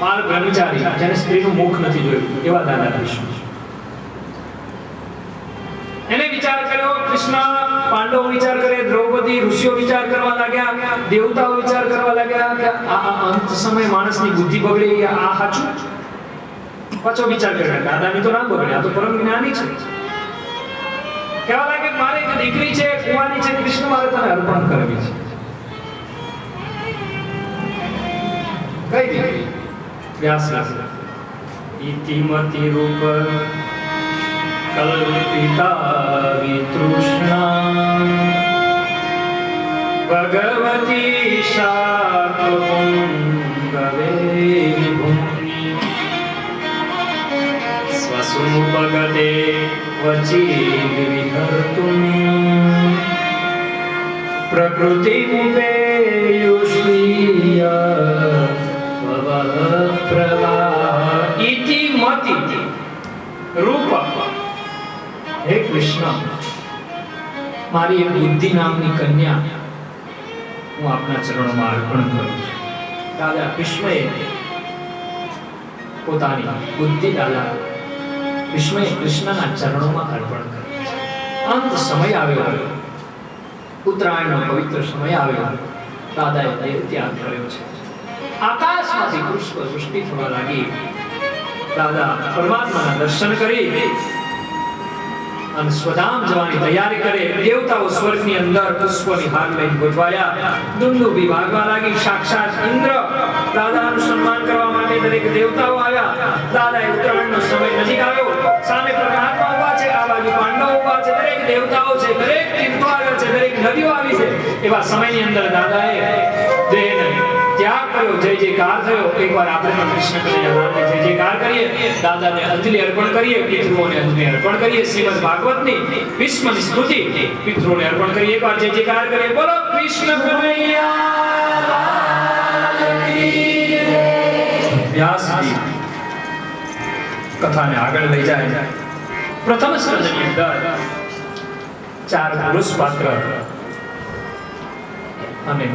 બાળ બ્રહ્મચારી, જેને સ્ત્રીનું મુખ નથી જોયું, એવા દાદા કૃષ્ણ. એને વિચાર કર્યો. કૃષ્ણ પાંડવો વિચાર કરે, દ્રૌપદી, ઋષિઓ વિચાર કરવા લાગ્યા, દેવતાઓ વિચાર કરવા લાગ્યા કે આ અંત સમય માણસની બુદ્ધિ બગડે, આ સાચું? પાછો વિચાર કર્યો, દાદાની તો ના બગડે, આ તો પરમ જ્ઞાની છે. કહેવા લાગે મારે એક દીકરી છે, કુંવારી છે, કૃષ્ણ મારે તને અર્પણ કરવી છે. કઈ દીકરી? વ્યાસ ઇતિમતિ રૂપ કલ્પિતા વિતૃષ્ણા ભગવતી શાકુંગવે વિભૂમિ સ્વસુપગતે વચી વિહર્તુમ પ્રકૃતિ મુપેયુષ્મીય પ્રવાહ ઇતિ મતિ રૂપ. હે કૃષ્ણ, મારી એક બુદ્ધિ નામની કન્યા હું આપના ચરણોમાં અર્પણ કરું છું. દાદા કૃષ્ણએ પોતાની બુદ્ધિ કૃષ્ણએ કૃષ્ણના ચરણોમાં અર્પણ કરી છે. અંત સમય આવ્યો, ઉત્તરાયણનો પવિત્ર સમય આવ્યો, દાદાએ દેહ ત્યાગ કર્યો છે. આકાશમાંથી પુષ્પ વૃષ્ટિ થવા લાગી. દાદા પરમાત્માના દર્શન કરી અને સ્વધામ જવાની તૈયારી કરે. દેવતાઓ સ્વર્ગની અંદર પુષ્પની હાર લઈને ગોઠવાયા. દુંદુભી વાગવા લાગી. સાક્ષાત ઇન્દ્ર દાદાનું સન્માન કરવા માટે દરેક દેવતાઓ આવ્યા. દાદાએ ઉત્તરાયણનો સમય નજીક આવ્યો. સામે પરમાત્મા ઊભા છે, આ બાજુ પાંડવો ઊભા છે, દરેક દેવતાઓ છે, દરેક તીર્થો આવ્યા છે, દરેક નદીઓ આવી છે. એવા સમયની અંદર દાદાએ દેહને ત્યાગ કર્યો. જય જયકાર થયો. એકવાર આપણે પણ કૃષ્ણ કનૈયાલાલને જય જયકાર કરીએ, દાદાને અંજલિ અર્પણ કરીએ, પિતૃઓને અંજલિ અર્પણ કરીએ. શ્રીમદ ભાગવતની ભીષ્મની સ્તુતિ પિતૃઓને અર્પણ કરીએ. એકવાર જય જયકાર કરીએ. બોલો કૃષ્ણ કનૈયાલાલ કી જય. વ્યાસજી કથાને આગળ લઈ જાય. પ્રથમ સ્કંદની અંદર 4 પુરુષ પાત્ર અને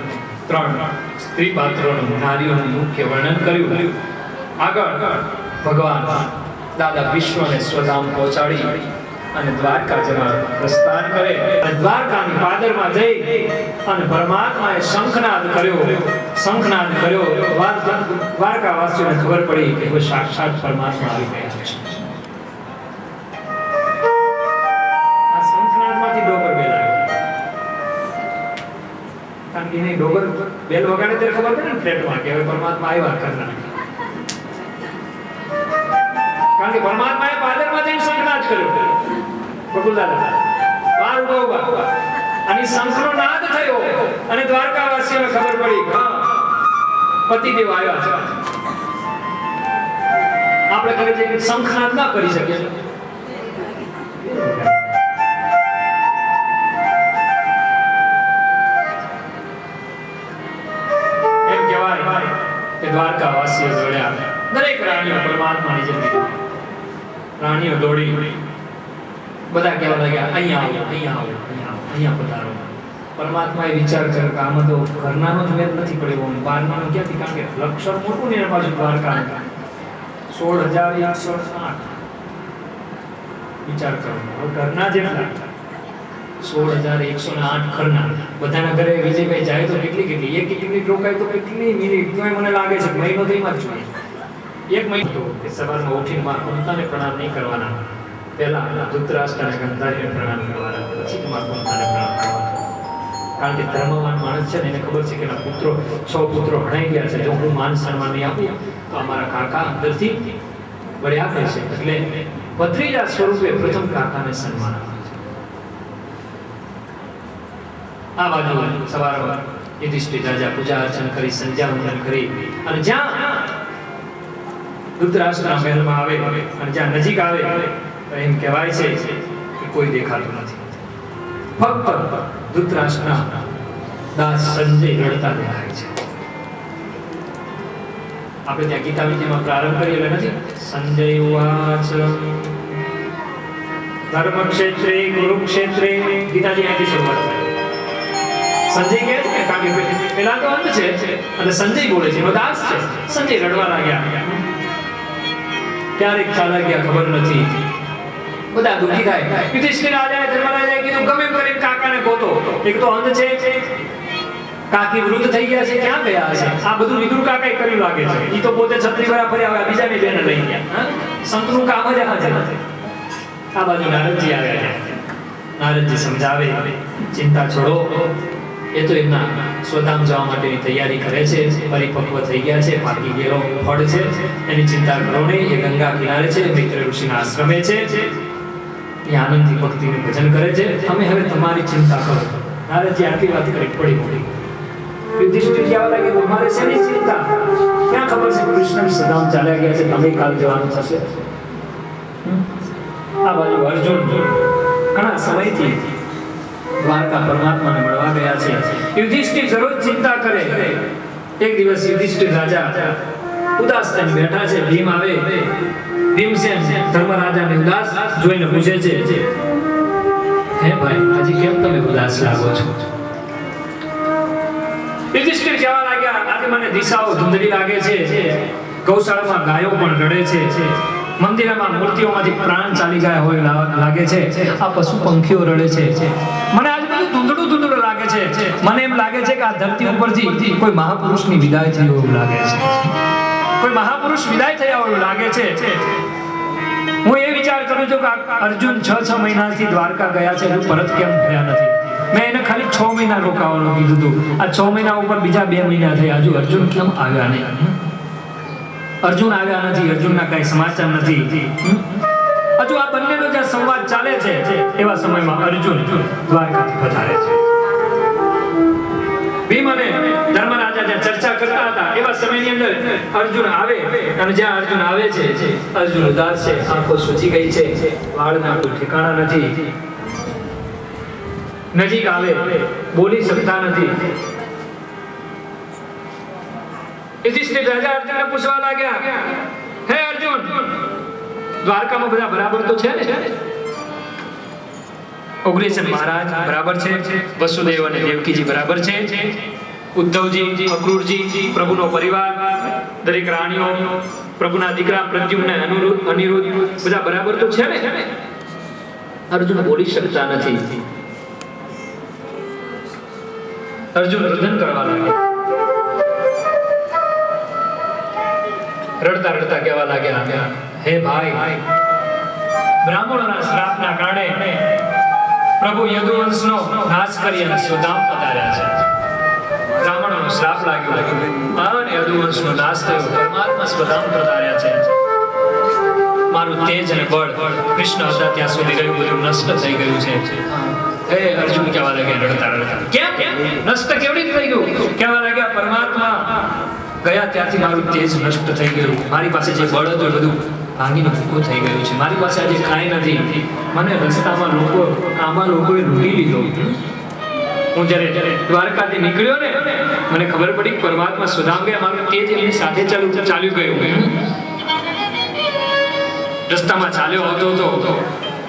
3 સ્ત્રી પાત્રોનું, નારીઓનું મુખ્ય વર્ણન કર્યું. આગળ ભગવાન દાદા વિશ્વને સ્વધામ પહોંચાડી અને દ્વારકા જવા પ્રસ્થાન કરે. અને દ્વારકાની પાદરમાં જઈ અને પરમાત્માએ શંખનાદ કર્યો. દ્વારકાવાસીઓને ખબર પડી કે હવે સાક્ષાત પરમાત્મા આવી ગયા છે. આ શંખનાદમાંથી ડોબર બેલ આવી. કારણ કે એને ડોબર બેલ વગાડે ત્યારે ખબર પડે ને ફ્લેટમાં કે હવે પરમાત્મા આવ્યા કરનાર. કારણ કે પરમાત્માએ પાદરમાં જઈને શંખનાદ કર્યો. બકુલદાદા બાર ઉભા અને શંખનો નાદ થયો અને દ્વારકાવાસીઓને ખબર પડી કે પતિદેવ આવ્યા છે. આપણે કહે છે કે શંખનાદ ના કરી શકીએ. એમ કહેવાય કે દ્વારકાવાસીઓ દોડ્યા. દરેક રાણીઓ પરમાત્માની જેમ રાણીઓ દોડી. બધા કહેવા લાગ્યા અહીંયા આવો, અહીંયા આવો, અહીંયા આવો, અહીંયા પધારો. પરમાત્માએ વિચાર કર્યો કે આમાં તો ઘરનાનો જ વેદ નથી પડ્યો, બહારનાનો ક્યાંથી? કારણ કે લક્ષણ મોટું ને પાછું દ્વારકા 16,108. વિચાર કરો, ઘરના જેટલા 16,108 ઘરના. બધાના ઘરે વિજયભાઈ જાય તો કેટલી એક મિનિટ રોકાય તો કેટલી મિનિટ? તો મને લાગે છે મહિનો તો એમાં જ જોઈએ. એક મહિનો કે સવારમાં ઉઠીને માં કુંતાને પ્રણામ નહીં કરવાના, પહેલા ધૃતરાષ્ટ્ર અને ગાંધારીને પ્રણામ કરવાના, પછી તમારા કુંતાને પ્રણામ કરવાના. કારણ કે ધર્મવાન માણસ છે ને એને ખબર છે કે એના પુત્રો 6 પુત્રો હણાઈ ગયા છે. જો હું માન સન્માન નહીં આપું તો અમારા કાકા અંદરથી વળે આપે છે. એટલે ભત્રીજા સ્વરૂપે પ્રથમ કાકાને સન્માન આપે છે. આ બાજુ સવારમાં યુધિષ્ઠિર રાજા પૂજા અર્ચન કરી, સંધ્યાવંદન કરી અને જ્યાં ધૃતરાષ્ટ્રના મહેલમાં આવે અને જ્યાં નજીક આવે એમ કહેવાય છે કે કોઈ દેખાતું નથી. ફક્ત ધૃતરાષ્ટ્રના દાસ સંજય રડતા દેખાય છે. આપણે ત્યાં ગીતા વિદ્યામાં પ્રારંભ કરીએ એટલે નથી સંજય ઉવાચ ધર્મક્ષેત્રે કુરુક્ષેત્રે. ગીતાજી અહીંથી શરૂઆત થાય. સંજય કહે છે કારણ કે પેલા તો અંત છે અને સંજય બોલે છે, એનો દાસ છે. સંજય રડવા લાગ્યા. ક્યારેક ચાલા ગયા ખબર નથી. બધા દુઃખી થાય. યુધિષ્ઠિર રાજાએ ધર્મરાજાએ કીધું ગમે કરીને કાકાને ગોતો. એક તો અંધ છે, કાકી વૃદ્ધ થઈ ગયા છે, ક્યાં ગયા હશે? આ બધું વિદુર કાકાએ કર્યું લાગે છે. ઈ તો પોતે છત્રી વાળા ફર્યા આવ્યા, બીજાની બેન લઈ ગયા. સંતનું કામ જ આ છે. આ બાજુ નારદજી આવ્યા. નારદજી સમજાવે ચિંતા છોડો, એ તો એમના સ્વધામ જવા માટેની તૈયારી કરે છે. પરિપક્વ થઈ ગયા છે, પાકી ગયેલો ફળ છે, એની ચિંતા કરો નહીં. એ ગંગા કિનારે છે, મિત્ર ઋષિના આશ્રમે છે. એ આનંદથી ભક્તિનું ભજન કરે છે. તમે હવે તમારી ચિંતા કરો. નારદજી આટલી વાત કરી પડી મોટી. યુધિષ્ઠિર કહેવા લાગે તમારે શેની ચિંતા? ક્યાં ખબર છે કૃષ્ણ સદામ ચાલ્યા ગયા છે, તમે કાલ જવાનું થશે. આ બાજુ અર્જુન ઘણા સમયથી દ્વારકા પરમાત્માને મળવા ગયા છે. યુધિષ્ઠિર દરરોજ ચિંતા કરે. એક દિવસ યુધિષ્ઠિર રાજા ઉદાસ થઈને બેઠા છે. ભીમ આવે. ભીમસેન ધર્મરાજાને ઉદાસ જોઈને પૂછે છે, હે ભાઈ, આજે કેમ તમે ઉદાસ લાગો છો? યુધિષ્ઠિર કહેવા લાગ્યા, આજે મને દિશાઓ ધૂંધળી લાગે છે. ગૌશાળામાં ગાયો પણ રડે છે. મંદિરમાં મૂર્તિઓમાંથી પ્રાણ ચાલી ગયા હોય લાગે છે. આ પશુ પંખીઓ રડે છે. મને આજ બધું ધૂંધળું ધૂંધળું લાગે છે. મને એમ લાગે છે કે આ ધરતી ઉપરથી કોઈ મહાપુરુષની વિદાય થઈ એવું લાગે છે. કોઈ મહાપુરુષ વિદાય થયા એવું લાગે છે. હું એ વિચાર કરું છું કે અર્જુન 6 મહિનાથી દ્વારકા ગયા છે, પરત કેમ થયા નથી? મેં એને ખાલી 6 મહિના રોકાવાનું કીધું હતું. આ 6 મહિના ઉપર બીજા 2 મહિના થયા, હજુ અર્જુન કેમ આવ્યા નહીં? અર્જુન આવ્યા નથી, અર્જુનના કઈ સમાચાર નથી. હજુ આ બંનેનો જે સંવાદ ચાલે છે એવા સમયમાં અર્જુન દ્વારકાથી પધારે છે. ભીમ અને ધર્મરાજા જ્યાં ચર્ચા કરતા હતા એવા સમયની અંદર અર્જુન આવે, અને જ્યાં અર્જુન આવે છે અર્જુન ઉદાસ છે, આંખો સૂજી ગઈ છે, વાળના કોઈ ઠેકાણા નથી. નજીક આવે, બોલી શકતા નથી. યુધિષ્ઠિર રાજા અર્જુનને પૂછવા લાગ્યા, હે અર્જુન, દ્વારકામાં બધા બરાબર તો છે ને? ઉગ્રસેન મહારાજ બરાબર છે, વસુદેવ અને દેવકીજી બરાબર છે, ઉદ્ધવજી, અક્રૂરજી, પ્રભુનો પરિવાર, દરેક રાણીઓ, પ્રભુના દીકરા પ્રદ્યુમ્ન, અનિરુદ્ધ બધા બરાબર તો છે ને? અર્જુન બોલી શકતા નથી. અર્જુન રુદન કરવા લાગ્યા. રડતા રડતા કહેવા લાગ્યા, હે ભાઈ, બ્રાહ્મણોના શ્રાપના કારણે પ્રભુ યદુવંશનો નાશ કરી અને સ્વધામ પધાર્યા છે. બ્રાહ્મણોનો શ્રાપ લાગ્યો અને યદુવંશનો નાશ થયો, પરમાત્મા સ્વધામ પધાર્યા છે. મારું તેજ અને બળ કૃષ્ણ હતા ત્યાં સુધી રહ્યું, બધું નષ્ટ થઈ ગયું છે. હે અર્જુન કહેવા લાગ્યા રડતા રડતા, કેમ નષ્ટ કેવી રીતે થઈ ગયું? કહેવા લાગ્યા, પરમાત્મા ગયા ત્યાંથી મારું તેજ નષ્ટ થઈ ગયું. મારી પાસે જે બળ હતું એ બધું ભાંગીને ભૂકો થઈ ગયું છે. મારી પાસે આજે કાંઈ નથી. મને રસ્તામાં લોકોએ લૂંટી લીધો. હું જ્યારે દ્વારકાથી નીકળ્યો ને, મને ખબર પડી પરમાત્મા સુધામ ગયા, મારું તેજ એમની સાથે ચાલ્યું ગયું. રસ્તામાં ચાલ્યો હતો,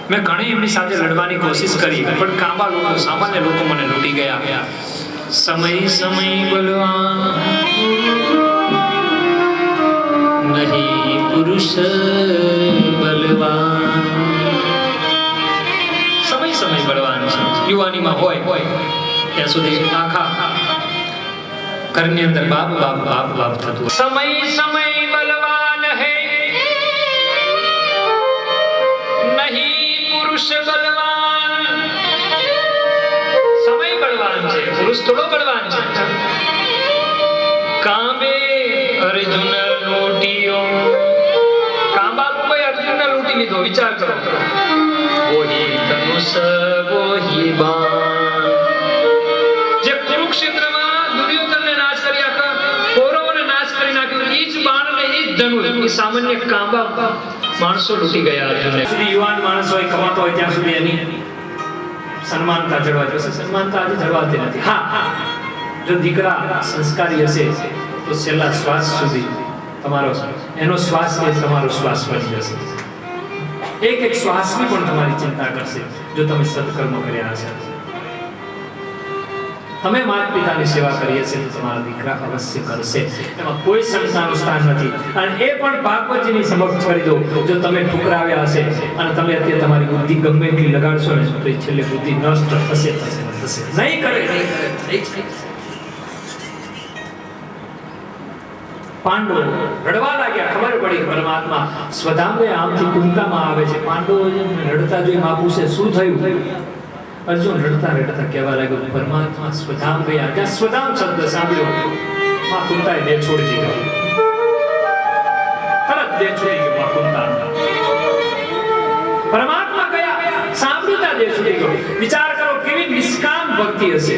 મેં ઘણી એમની સાથે લડવાની કોશિશ કરી, પણ કાંબા લોકો, સામાન્ય લોકો મને લૂંટી ગયા. સમય બલવાન નહીં પુરુષ બલવાન. સમય બળવાન છે. યુવાનીમાં હોય ત્યાં સુધી આખા ઘરની અંદર બાપ થતું. સમય બલવાન હે નહીં પુરુષ બલવાન. સમય બળવાન છે, પુરુષ થોડો બળવાન છે. કાંબે અર્જુન લૂંટ્યો. કાંબા લોકોએ અર્જુનને લૂંટી લીધો. વિચાર કરો. વોહી ધનુષ વોહી બાણ. જે કુરુક્ષેત્રમાં દુર્યોધનને નાશ કરી આખા કૌરવોને નાશ કરી નાખ્યો, ઈ જ બાણ ને ઈ જ ધનુષ, ઈ સામાન્ય કાંબા માણસો લૂંટી ગયા અર્જુનને. સુધી યુવાન માણસ હોય, કમાતો હોય ત્યાં સુધી એની સન્માનતા જળવા જોશે. સન્માનતા આજે જળવાતી નથી. હા, જો દીકરા સંસ્કારી હશે તો છેલ્લા શ્વાસ સુધી એનો શ્વાસ એ તમારો શ્વાસ બની જશે. એક શ્વાસની પણ તમારી ચિંતા કરશે જો તમે સત્કર્મ કર્યા હશે. તમે માતા પિતાની સેવા કરી હશે તો તમારા દીકરા અવશ્ય કરશે. એમાં કોઈ શંકાનું સ્થાન નથી. અને એ પણ ભાગવતજીની સમક્ષ કરી દો. જો તમે ઠુકરાવ્યા હશે અને તમે અત્યારે તમારી બુદ્ધિ ગમે એટલી લગાડશો ને તો એ છેલ્લે બુદ્ધિ નષ્ટ થશે. નહીં કરે. પાંડવો રડવા લાગ્યા. ખબર પડી પરમાત્મા સ્વધામે આમથી કુંતામાં આવે છે. પાંડવો રડતા જોઈ માં પૂછે, શું થયું? અર્જુન રડતા કહેવા લાગ્યો, પરમાત્મા સ્વધામ ગયા. જ્યાં સ્વધામ શબ્દ સાંભળ્યો માં કુંતાએ દેહ છોડી દીધો. તરત દેહ છોડી ગયો માં કુંતા. પરમાત્મા ગયા ક્ષણમાં દેહ છૂટી ગયો. વિચાર કરો કેવી નિષ્કામ ભક્તિ હશે.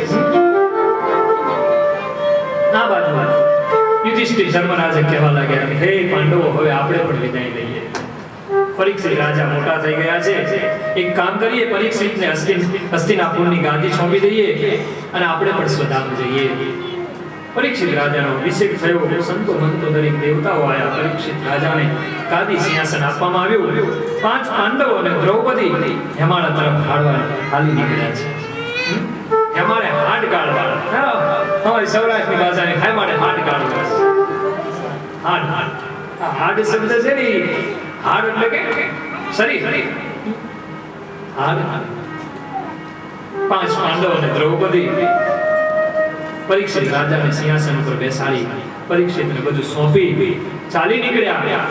આ બાજુ યુધિષ્ઠિર ધર્મરાજે કહેવા લાગ્યા કે હે પાંડવો, હવે આપણે પણ વિદાય લઈએ. પરીક્ષિત રાજા મોટા થઈ ગયા છે, એક કામ કરીએ, પરીક્ષિતને હસ્તિનાપુરની ગાદી સોંપી દઈએ અને આપણે પણ સ્વધામ જઈએ. પરીક્ષિત રાજાનો અભિષેક થયો. સંતો મંતો દરેક દેવતાઓ આવ્યા. પરીક્ષિત રાજાને ગાદી સિંહાસન આપવામાં આવ્યું. 5 પાંડવો અને દ્રૌપદી હેમાળા તરફ હાલી નીકળ્યા છે. હેમાળે હાડ ગાળવા, અમારી સૌરાષ્ટ્રની ભાષાની હેમાળે હાડ ગાળવા. હાડ આ હાડ શબ્દ છે ને, હાડ એટલે કે શરીર. હાડ 5 પાંડવો અને દ્રૌપદી પરીક્ષિત રાજાને સિંહાસન ઉપર બેસાડી, પરીક્ષિતને બધું સોંપી ચાલી નીકળ્યા.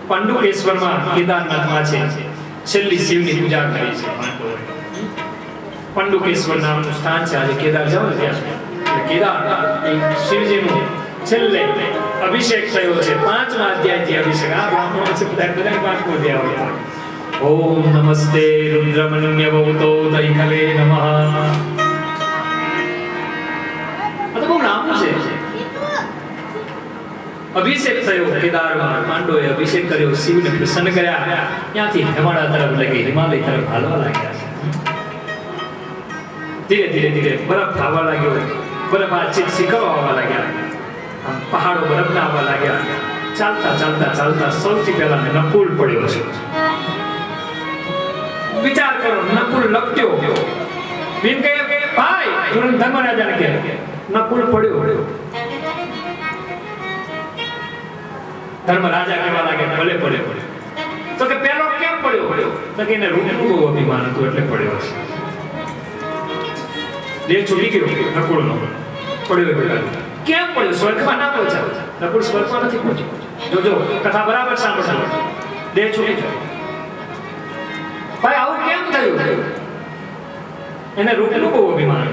પાંડુકેશ્વરમાં કેદારનાથમાં છે છેલ્લી શિવની પૂજા કરી છે પાંડવોએ. પાંડુકેશ્વર નામનું સ્થાન છે. આજે કેદાર જાવ ને ત્યાં કેદાર એ શિવજીનું છેલ્લે અભિષેક થયો છે. 5મા અધ્યાયથી અભિષેક. આ બ્રાહ્મણો છે બધા 5મો અધ્યાય. ઓમ નમસ્તે રુદ્રમન્ય ભવતો દૈખલે નમઃ. અભિષેક થયો કેદારમાં. પાંડવોએ અભિષેક કર્યો, શિવને પ્રસન્ન કર્યા. ત્યાંથી હેમાળા તરફ લગી હિમાલય તરફ હાલવા લાગ્યા. ધીરે ધીરે ધીરે બરફ આવવા લાગ્યો. બરફ આછિત શિખરો આવવા લાગ્યા. પહાડો બરફના આવવા લાગ્યા. ચાલતા ચાલતા ચાલતા સૌથી પહેલા નકુલ પડ્યો છે. વિચાર કરો, નકુલ લપટ્યો. ભીમ કહે ભાઈ, તુરંત ધર્મરાજાને કહે નકુલ પડ્યો. ધર્મરાજા કહેવા લાગે ભલે પડ્યો. તો કે પેલો કેમ પડ્યો? તો કે એને રૂપનું બહુ અભિમાન હતું એટલે પડ્યો છે. દેહ છૂટી ગયો નકુળનો. પડ્યો. કેમ પડ્યો? સ્વર્ગમાં ના પહોંચ્યો. નકુળ સ્વર્ગમાં નથી પહોંચ્યો. જોજો કથા બરાબર સાંભળો. દેહ છૂટી ગયો. ભાઈ આવું કેમ થયું? એને રૂપનું બહુ અભિમાન.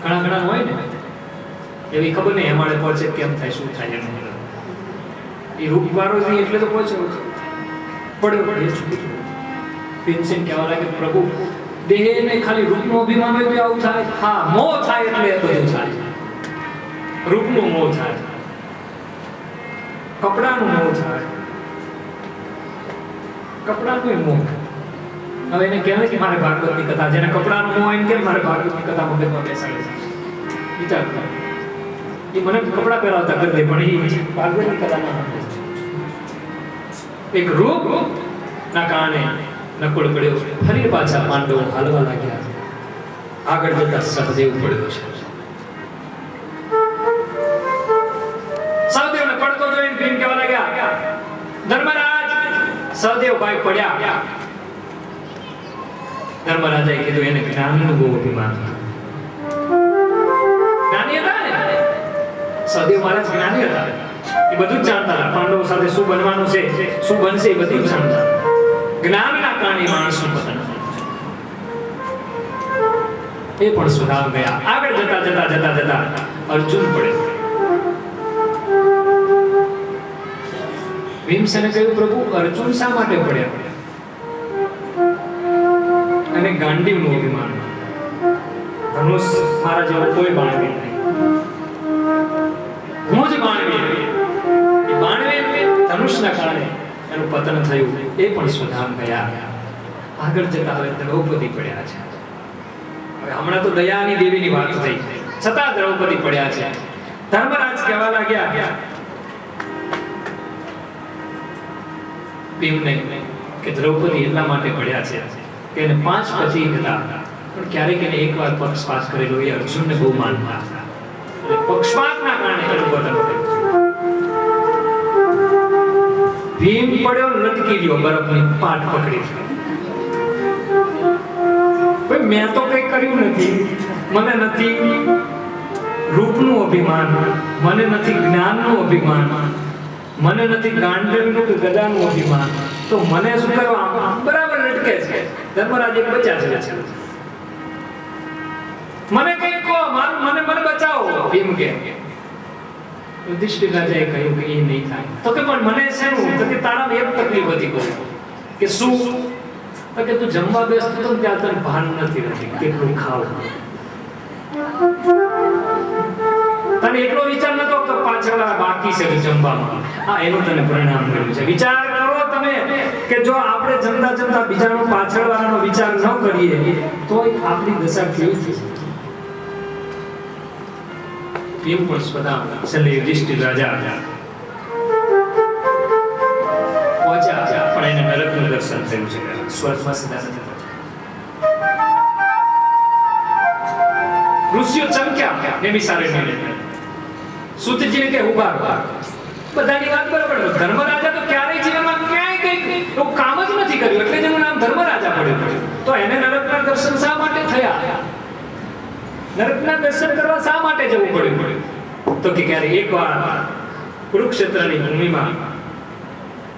ઘણા હોય ને એવી ખબર નહીં હેમાળે પહોંચે કેમ થાય, શું થાય એનું. એ રૂપવાળો જ નહીં એટલે તો પહોંચ્યો. પડ્યો. પેન્શન કહેવા લાગે પ્રભુ દેહને ખાલી રૂપનો અભિમાન હોય તો આવું થાય. હા, મોહ થાય એટલે બધું થાય. રૂપનું મોહ થાય, કપડાનું મોહ થાય, કપડાનું મોહ. હવે એને કહેવાય કે મારે ભાગવતની કથા, જેને કપડાનું મોહ એને કે મારે ભાગવતની કથા મગજમાં બેસાડે છે. વિચાર કરો, એ મને કપડા પહેરાવતા કરી દે પણ એ ભાગવતની કથા ના. એક રૂપ ના કારણે નકુળ પડ્યો. ફરી પાછા પાંડવો હાલવા લાગ્યા. આગળ જતા સહદેવ પડ્યો છે. સહદેવને પડતો જોઈને ભીમ કહેવા લાગ્યા ધર્મરાજ. સહદેવ ભાઈ પડ્યા. ધર્મરાજાએ કીધું એને જ્ઞાનનું બહુ અભિમાન હતું. જ્ઞાની હતા ને સહદેવ મહારાજ, જ્ઞાની હતા. એ બધું જ જાણતા હતા. પાંડવો સાથે શું બનવાનું છે, શું બનશે એ બધું જ જાણતા. જ્ઞાનના કારણે માણસનું પતન. એ પણ સુધામ ગયા. આગળ જતા જતા જતા જતા અર્જુન પડ્યો. ભીમસેને કહ્યું પ્રભુ અર્જુન શા માટે પડ્યા? અને ગાંડીવનું અભિમાન. ધનુષ મારા જેવો કોઈ બાણવીર નહીં, હું જ બાણવીર. એ બાણવીર ધનુષના કારણે એનું પતન થયું. એ પણ સુધામ ગયા. આગળ જતા હવે દ્રૌપદી પડ્યા છે. હવે હમણાં તો દયાની દેવીની વાત થઈ, છતાં દ્રૌપદી પડ્યા છે. ધર્મરાજ કહેવા લાગ્યા ભીમને કે દ્રૌપદી એટલા માટે પડ્યા છે કે એને 5 પતિ હતા, પણ ક્યારેક એને એકવાર પક્ષપાત કરેલો. એ અર્જુનને બહુ માનતા હતા. પક્ષપાતના કારણે એનું પતન થયું. ભીમ પડ્યો, લટકી ગયો બરફની પાટ પકડી. ભાઈ મેં તો કઈ કર્યું નથી, મને નથી રૂપનું અભિમાન, મને નથી જ્ઞાનનું અભિમાન, મને નથી ગાંડરનું કે ગદાનું અભિમાન, તો મને શું કરવા? બરાબર લટકે છે. ધર્મરાજ એક બચ્ચા છે, મને કઈ કહો, મને બચાવો. ભીમ કે યુધિષ્ઠિર રાજાએ કહ્યું કે એ નહીં થાય. તો કે પણ મને શેનું? તો કે તારામાં એક તકલીફ હતી કહું કે શું? તો કે તું જમવા બેસતો તો ત્યાં તને ભાન નથી રહેતી કેટલું ખાવ. તને એટલો વિચાર નતો કે પાછળ બાકી છે જમવામાં. આ એનું તને પરિણામ મળ્યું છે. વિચાર કરો તમે કે જો આપણે જમતા જમતા બીજાનો પાછળવાળાનો વિચાર ન કરીએ તો આપણી દશા કેવી થશે. એવું પણ સ્વદા છેલ્લે યુધિષ્ઠિર રાજા પહોંચ્યા પણ એને નરકનું દર્શન થયું છે. સ્વર્ગમાં સીધા નથી પહોંચ્યા. ઋષિઓ ચમક્યા નેમિસારણ્યને. સૂતજીને કે ઉભા બધાની વાત બરાબર. ધર્મરાજા તો ક્યારેય જીવનમાં ક્યાંય કંઈક એવું કામ જ નથી કર્યું એટલે જેનું નામ ધર્મરાજા પડ્યું. તો એને નરકના દર્શન શા માટે થયા? નરકના દર્શન કરવા શા માટે જવું પડ્યું? તો કે ક્યારે એકવાર કુરુક્ષેત્રની ભૂમિમાં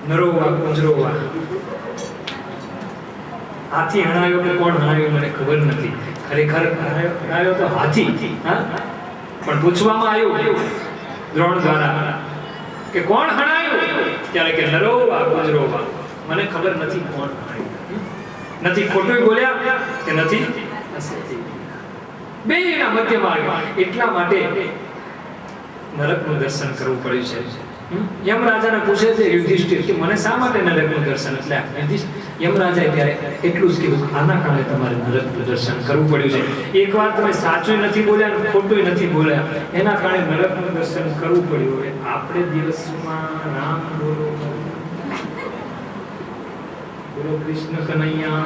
નરોવા કુંજરોવા હાથી હણાયો કે કોણ હણાયો મને ખબર નથી. ખરેખર હણાયો તો હાથી. હા, પણ પૂછવામાં આવ્યું દ્રોણ દ્વારા કે કોણ હણાયું? ત્યારે કે નરોવા કુંજરોવા. મને ખબર નથી કોણ હણાયું. નથી ખોટું બોલ્યા કે નથી બેયના મધ્યમાં આવ્યા. એટલા માટે નરકનું દર્શન કરવું પડ્યું છે. યમરાજાને પૂછે છે યુધિષ્ઠિર કે મને શા માટે નરકનું દર્શન? એટલે યમરાજાએ ત્યારે એટલું જ કીધું આના કારણે તમારે નરકનું દર્શન કરવું પડ્યું છે. એકવાર તમે સાચું નથી બોલ્યા અને ખોટું નથી બોલ્યા એના કારણે નરકનું દર્શન કરવું પડ્યું. હવે આપણે દિવસમાં રામ બોલો બોલો કૃષ્ણ કનૈયા.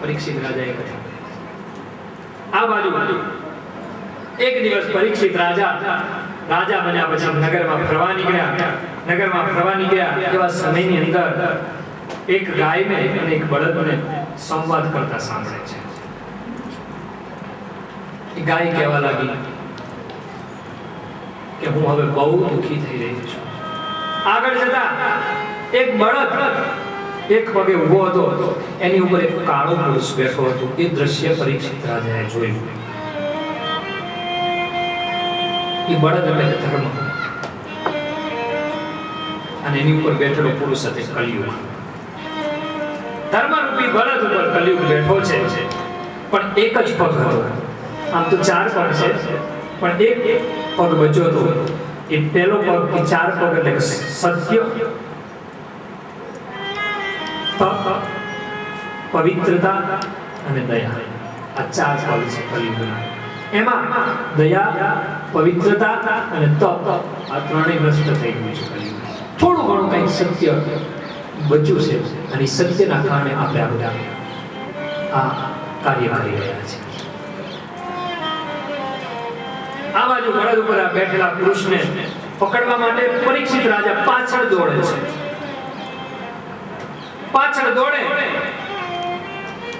પરીક્ષિત રાજાએ કહ્યું આ બાજુ એક દિવસ પરીક્ષિત રાજા બન્યા પછી નગરમાં ફરવા નીકળ્યા. એવા સમયની અંદર એક ગાયને અને એક બળદને સંવાદ કરતા સાંભળે છે. એ ગાય કહેવા લાગી કે હું હવે બહુ દુઃખી થઈ રહી છું. આગળ જતા એક બળદ એક પગે ઊભો હતો, એની ઉપર એક કાળો પુરુષ બેઠો હતો. એ દ્રશ્ય પરીક્ષિત રાજાએ જોયું. એ બળદ એટલે ધર્મ અને એની ઉપર બેઠેલો પુરુષ હતો કલિયુગ. ધર્મરૂપી બળદ ઉપર કલિયુગ બેઠો છે પણ એક જ પગ હતો. આમ તો ચાર પગ છે પણ એક પગ બચ્યો હતો. એ પહેલો પગ એ ચાર પગ એટલે સત્ય, પવિત્રતા અને દયા. આ ચાર પગ છે કલિયુગના. એમાં દયા, પવિત્રતા અને તપ આ ત્રણેય નષ્ટ થઈ ગયું છે કલિયુગ. થોડું ઘણું કંઈક સત્ય બચ્યું છે અને સત્યના કારણે આપણે આ બધા આ કાર્ય કરી રહ્યા છીએ. આ બાજુ બળદ ઉપર બેઠેલા પુરુષને પકડવા માટે પરીક્ષિત રાજા પાછળ દોડે છે. પાછળ દોડે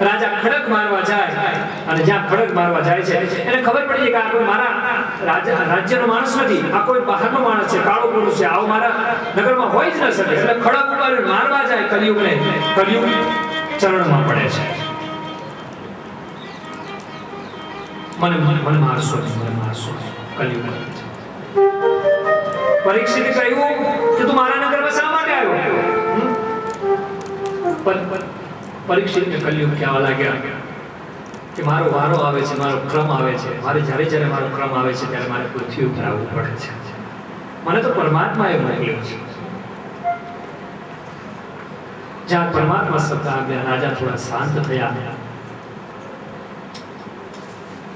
રાજા ખડક મારવા જાય અને જ્યાં ખડક મારવા જાય છે એને ખબર પડી કે આ કોઈ મારા રાજ્યનો માણસ નથી, આ કોઈ બહારનો માણસ છે, કાળો પુરુષ છે, આવો મારા નગરમાં હોય જ ન શકે. એટલે ખડક ઉપર મારવા જાય કલિયુગને. કલિયુગ ચરણમાં પડે છે. મને મારશો, મને મારશો. કલિયુગ પરીક્ષિતે કહ્યું કે તું મારા નગરમાં શા માટે આવ્યો? પરીક્ષિતને કલિયુગ કહેવા લાગ્યા કે મારો વારો આવે છે, મારો ક્રમ આવે છે. મારે જ્યારે મારો ક્રમ આવે છે ત્યારે મારે પૃથ્વી ઉપર આવવું પડે છે. મને તો પરમાત્માએ મોકલ્યો છે. જ્યાં પરમાત્મા શબ્દ આવ્યા રાજા થોડા શાંત થયા.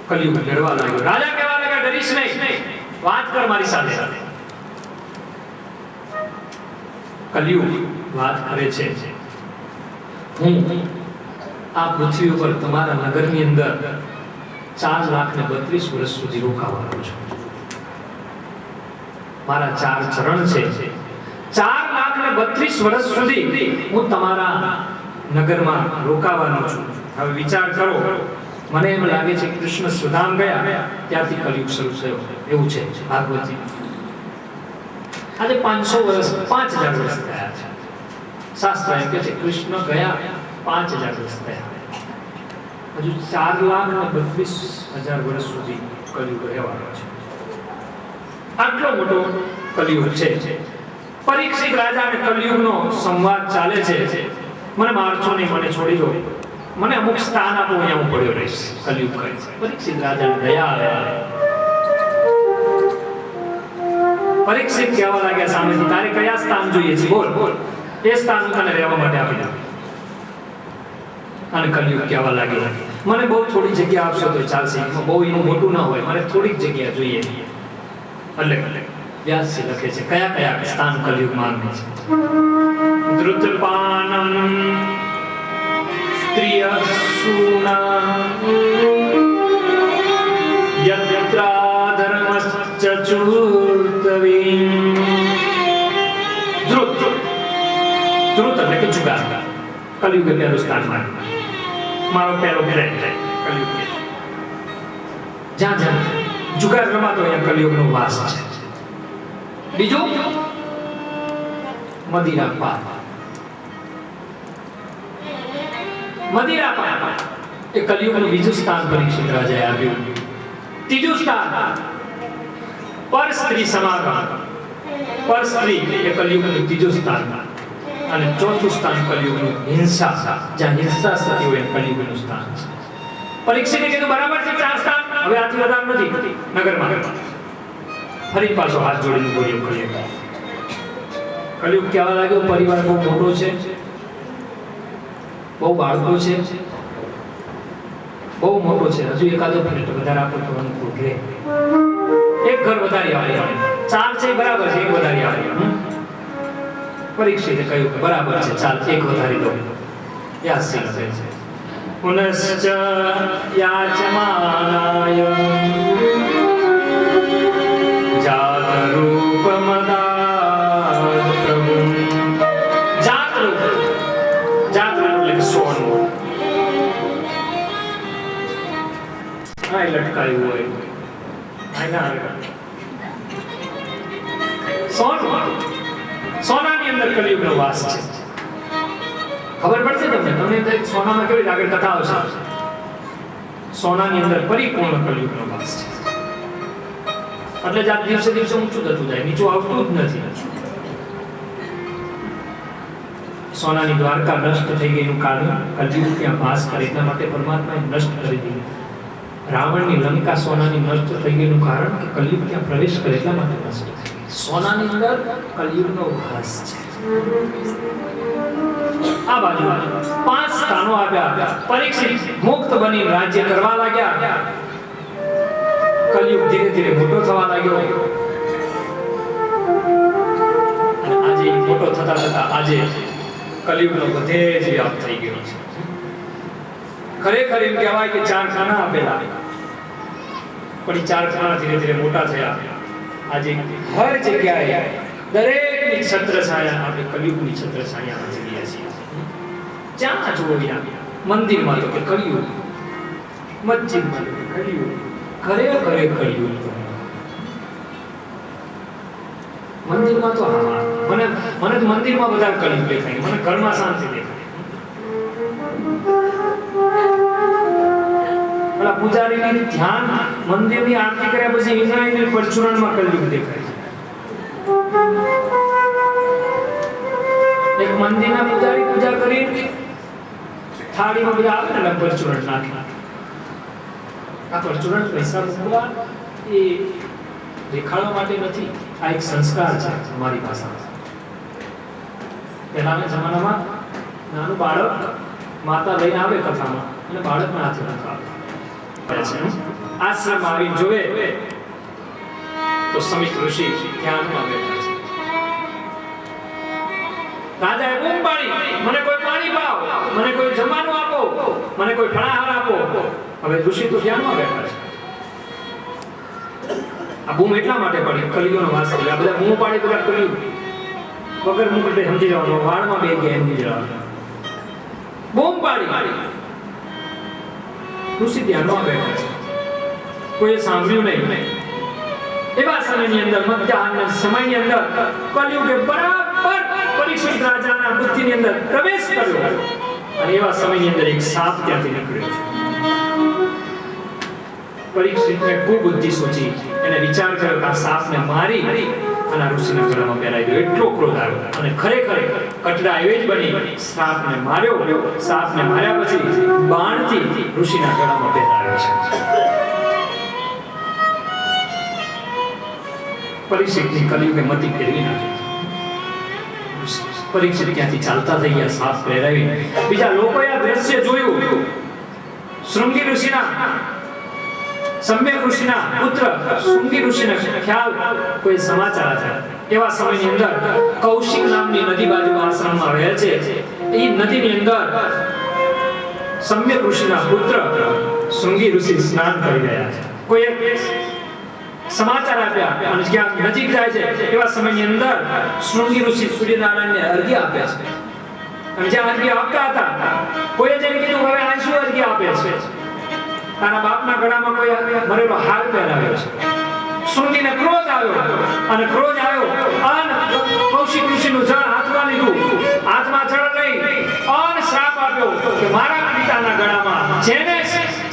કલિયુગ લડવા લાગ્યો. રાજા કહેવા લાગ્યા ડરીશ નહીં, વાત કર મારી સાથે. કલિયુગ વાત કરે છે હું આ પૃથ્વી ઉપર તમારા નગરની અંદર 4,32 વર્ષ સુધી રોકાવાનો છું. મારા 4 ચરણ છે. 4,32 વર્ષ સુધી હું તમારા નગરમાં રોકાવાનો છું. હવે વિચાર કરો. મને એમ લાગે છે કૃષ્ણ સુદામ ગયા ત્યારથી કલિયુગ શરૂ થયો એવું છે ભાગવતજી. આજે 500 વર્ષ 5,000 વર્ષ થયા છે. શાસ્ત્ર એમ કહે છે કૃષ્ણ ગયા 5,000 વર્ષ થયા. હજુ 4,32,000 વર્ષ સુધી કલિયુગ રહેવાનો છે. આટલો મોટો કલિયુગ છે. પરીક્ષિત રાજા અને કલયુગનો સંવાદ ચાલે છે. મને મારશો નહીં, મને છોડી દો, મને અમુક સ્થાન આપો, અહીંયા હું પડ્યો રહીશ. કલયુગ કહે છે. પરીક્ષિત રાજાને દયા આવે. પરીક્ષિત કહેવા લાગ્યા સામેથી, તારે કયા સ્થાન જોઈએ છે? બોલ બોલ, એ સ્થાન હું તને રહેવા માટે આપી દઉં. અને કલયુગ કહેવા લાગ્યો, મને બહુ થોડી જગ્યા આપશો તો ચાલશે, બહુ એનું મોટું ના હોય, મને થોડીક જગ્યા જોઈએ. એટલે વ્યાસજી લખે છે કયા કયા સ્થાન કલયુગ માંગે છે. ધૃતપાનમ સ્ત્રિયસુના યત્રાધર્મશ્ચચુર્તવીમ. ધૃત એટલે કે જુગાર. કલયુગે પહેલું સ્થાન માંગે. મારો પહેલો ફ્રેન્ડ કલયુગ. જ્યાં જ્યાં જુગાર રમાતો અહીંયા કલયુગનો વાસ છે. બીજું મદિરાપાન. મદિરાપાન એ કલયુગનું બીજું સ્થાન પરીક્ષિત રાજાએ આપ્યું. ત્રીજું સ્થાન પર સ્ત્રી સમાગમ. પર સ્ત્રી એ કલયુગનું ત્રીજું સ્થાન. અને ચોથું સ્થાન કલયુગનું હિંસા. જ્યાં હિંસા થતી હોય કલયુગનું સ્થાન છે. પરીક્ષિતે કીધું બરાબર છે, 4 સ્થાન, હવે આથી વધારે નથી. નગરમાં ફરી પાછો હાથ જોડીને બોલ્યો કલયુગ. કલયુગ કહેવા લાગ્યો પરિવાર બહુ મોટો છે, બહુ બાળકો છે, બહુ મોટો છે, હજુ એકાદો મિનિટ વધારે આપો તો અનુકૂળ રહે. એક ઘર વધારે આવે. 4 છે બરાબર છે, એક વધારે આવે. પરીક્ષિતે કહ્યું કે બરાબર છે, ચાલ એક વધારી દો. યાસી લખે છે પુનશ્ચ યાચમાનાય જાત રૂપ મદાર પ્રભુ. જાત રૂપ એટલે કે સોનું. આ લટકાયું હોય સોનું. સોનાની અંદર કલયુગનો વાસ છે. ખબર પડશે તમને સોનામાં કેવી આગળ કથા આવશે. સોનાની અંદર પરિપૂર્ણ કલયુગનો વાસ છે. એટલે જ આ દિવસે દિવસે ઊંચું થતું જાય, નીચું આવતું જ નથી. સોનાની દ્વારકા નષ્ટ થઈ ગઈનું કારણ કલયુગ ત્યાં વાસ કરે એટલા માટે પરમાત્માએ નષ્ટ કરી દીધી. રાવણની લંકા સોનાની નષ્ટ થઈ ગઈનું કારણ કે કલયુગ ત્યાં પ્રવેશ કરે એટલા માટે નષ્ટ. સોનાની અંદર કલયુગનો વાસ છે. આ બાજુ 5 સ્થાનો આવ્યા. પરીક્ષિત મુક્ત બની રાજ્ય કરવા લાગ્યા. કલયુગ ધીરે ધીરે મોટો થવા લાગ્યો. અને આજે મોટો થતા થતા આજે કલયુગનો બધે જ વ્યાપ થઈ ગયો છે. ખરેખર એમ કહેવાય કે 4 ખાના આપેલા, પણ 4 ખાના ધીરે ધીરે મોટા થયા. આજે હર જગ્યાએ દરેકની છત્રછાયા આપણે કલયુગની છત્રછાયા જગ્યા છીએ. જ્યાં જુઓ મંદિરમાં તો કે કલયુગ, મસ્જિદમાં તો કે કલયુગ, ઘરે ઘરે કલયુગ. મંદિરમાં તો મને મંદિરમાં બધા કલયુગ દેખાય, મને ઘરમાં શાંતિ દેખાય. પેલા પૂજારીની ધ્યાન મંદિરની આરતી કર્યા પછી ઇન્દ્રાયણની પરચુરણમાં કલયુગ દેખાય છે. એક મંદિરના પૂજારી પૂજા કરી થાળીમાં બધા આવે ને પરચુરણ નાખે. આ પરચુરણ પૈસા મૂકવા એ દેખાડવા માટે નથી, આ એક સંસ્કાર છે અમારી ભાષામાં. પહેલાના જમાનામાં નાનું બાળક માતા લઈને આવે કથામાં અને બાળકના હાથે નખાવે. આશ્રમ આવી જોવે તો સમિત ઋષિ ધ્યાનમાં બેઠા છે. રાજાએ બૂમ પાડી, મને કોઈ પાણી પાવ, મને કોઈ જમવાનું આપો, મને કોઈ ફળાહાર આપો. હવે ઋષિ તો ધ્યાનમાં બેઠા છે. આ બૂમ એટલા માટે પડી કલયુગનો વાસ છે. આ બધા બૂમ પાડી બધા કલયુગ વગર મુખ એટલે સમજી જવાનું, વાળમાં બે ગયા સમજી જવાનું. બૂમ પાડી ઋષિ ધ્યાનમાં બેઠા છે. કોઈએ સાંભળ્યું નહીં. એવા સમયની અંદર મધ્યાહનના સમયની અંદર કલયુગે બરાબર પરીક્ષિત રાજાના બુદ્ધિની અંદર પ્રવેશ કર્યો. અને એવા સમયની અંદર એક સાપ ત્યાંથી નીકળ્યો છે. પરીક્ષિતને ખૂબ બુદ્ધિ સૂચી. એને વિચાર કર્યો કે આ સાપને મારી અને આ ઋષિના ગળામાં પહેરાવી દીધો. એટલો ક્રોધ આવ્યો અને ખરેખર કટરા એવી જ બની સાપને માર્યો. સાપને માર્યા પછી બાણથી ઋષિના ગળામાં પહેરાવ્યો છે. પરીક્ષિતની કલયુગે મતિ ફેરવી નાખી. પરીક્ષિત ક્યાંથી ચાલતા થઈ ગયા સાપ પહેરાવી. બીજા લોકોએ આ દ્રશ્ય જોયું. શૃંગી ઋષિના સમ્યક ઋષિના પુત્ર શૃંગી ઋષિને ખ્યાલ કોઈ સમાચાર હતા. એવા સમયની અંદર કૌશિક નામની નદી બાજુ આશ્રમમાં રહે છે. એ નદીની અંદર સમ્યક ઋષિના પુત્ર શૃંગી ઋષિ સ્નાન કરી રહ્યા છે. કોઈ સમાચાર આપ્યા અને જ્યાં નજીક જાય છે એવા સમયની અંદર શૃંગી ઋષિ સૂર્યનારાયણને અર્ઘ્ય આપે છે. અને જ્યાં અર્ઘ્ય આપતા હતા કોઈએ જઈને કીધું હવે આ શું અર્ઘ્ય આપે છે? તારા બાપના ગળામાં કોઈ મરેલો હાર પહેરાવ્યો છે. શૃંગીને ક્રોધ આવ્યો અને કૌશિક ઋષિનું જળ હાથમાં લીધું. હાથમાં જળ લઈ અને શ્રાપ આપ્યો કે મારા પિતાના ગળામાં જેને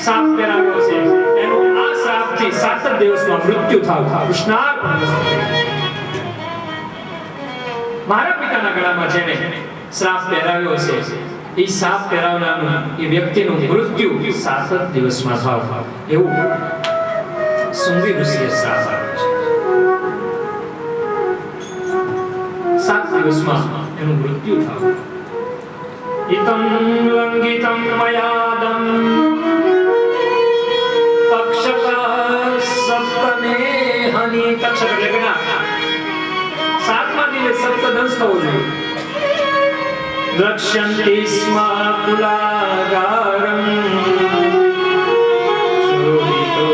સાપ પહેરાવ્યો છે એનું આ શ્રાપથી 7 દિવસમાં મૃત્યુ થાવ. કૃષ્ણાર્પણ. મારા પિતાના ગળામાં જેને શ્રાપ પહેરાવ્યો છે એ સાપ પહેરાવનારનું એ વ્યક્તિનું મૃત્યુ 7 દિવસમાં થાવ. એવું શૃંગી ઋષિએ શ્રાપ આપ્યો છે. 7 દિવસમાં એનું મૃત્યુ થાવ. ઇતં લંઘિતં મયાદં તક્ષક સપ્તમે હની. તક્ષક એટલે કે 7મા દિવસે સપ્તદંશ થવો જોઈએ. દ્રક્ષ્યન્તિ સ્મ કુલાગારં શોભિતો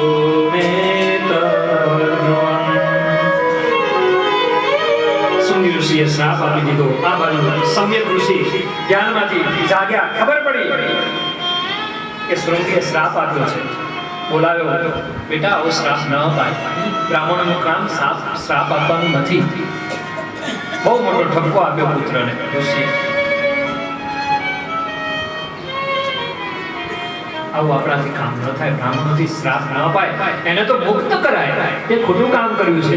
મેતદ્રવં. શૃંગી ઋષિએ શ્રાપ આપી દીધો. આ બાજુ સમ્યક ઋષિ ધ્યાનમાંથી જાગ્યા. ખબર પડી કે શૃંગીએ શ્રાપ આપ્યો છે. બોલાવ્યો, બેટા આવો શ્રાપ ન અપાય. બ્રાહ્મણોનું કામ શ્રાપ આપવાનું નથી. બહુ મોટો ઠપકો આપ્યો પુત્રને ઋષિ. આવું આપણાથી કામ ન થાય. બ્રાહ્મણોથી શ્રાપ ન અપાય. એને તો મુક્ત કરાય. એ ખોટું કામ કર્યું છે.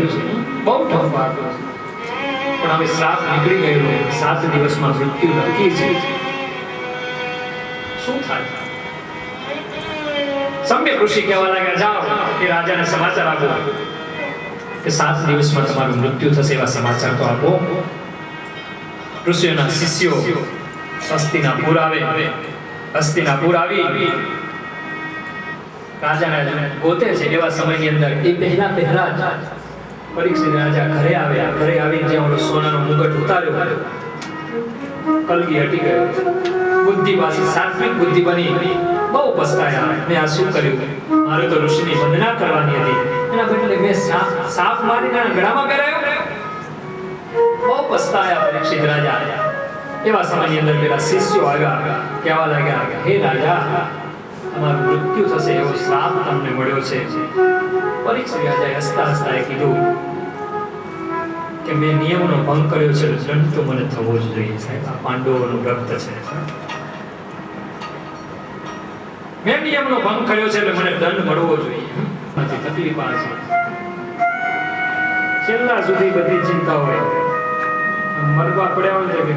બહુ ઠપકો આપ્યો. પણ હવે શ્રાપ નીકળી ગયેલો. 7 દિવસમાં મૃત્યુ નક્કી છે. શું થાય? સમ્યક ઋષિ કહેવા લાગ્યા, જાઓ એ રાજાને સમાચાર આપો કે 7 દિવસમાં તમારું મૃત્યુ થશે. એવા સમાચાર તો આપો. ઋષિઓના શિષ્યો હસ્તિનાપુર આવી રાજાને ગોતે છે. એવા સમયની અંદર એ પહેલા જ પરીક્ષિત રાજા ઘરે આવ્યા. ઘરે આવીને જ્યાં ઓલો સોનાનો મુગટ ઉતાર્યો, કલગી હટી ગયો. બુદ્ધિ પાછી સાત્વિક બુદ્ધિ બની. બહુ પસ્તાયા. મેં આ શું કર્યું? મારે તો ઋષિની વંદના કરવાની હતી. એના બદલે મેં સાપ મારીને ગળામાં પહેરાયો. બહુ પસ્તાયા પરીક્ષિત રાજા. એવા સમયની અંદર પેલા શિષ્યો આવ્યા. કહેવા લાગ્યા, હે રાજા, તમારું મૃત્યુ થશે એવો શ્રાપ તમને મળ્યો છે. પરીક્ષિત રાજાએ હસતા હસતા કીધું કે મેં નિયમનો ભંગ કર્યો છે. દંડ તો મને થવો જ જોઈએ સાહેબ. આ પાંડવોનું રક્ત છે. મેં નિયમનો ભંગ કર્યો છે એટલે મને દંડ મળવો જોઈએ. તકલીફ આ છે. છેલ્લા સુધી બધી ચિંતા હોય. મરવા પડ્યા હોય કે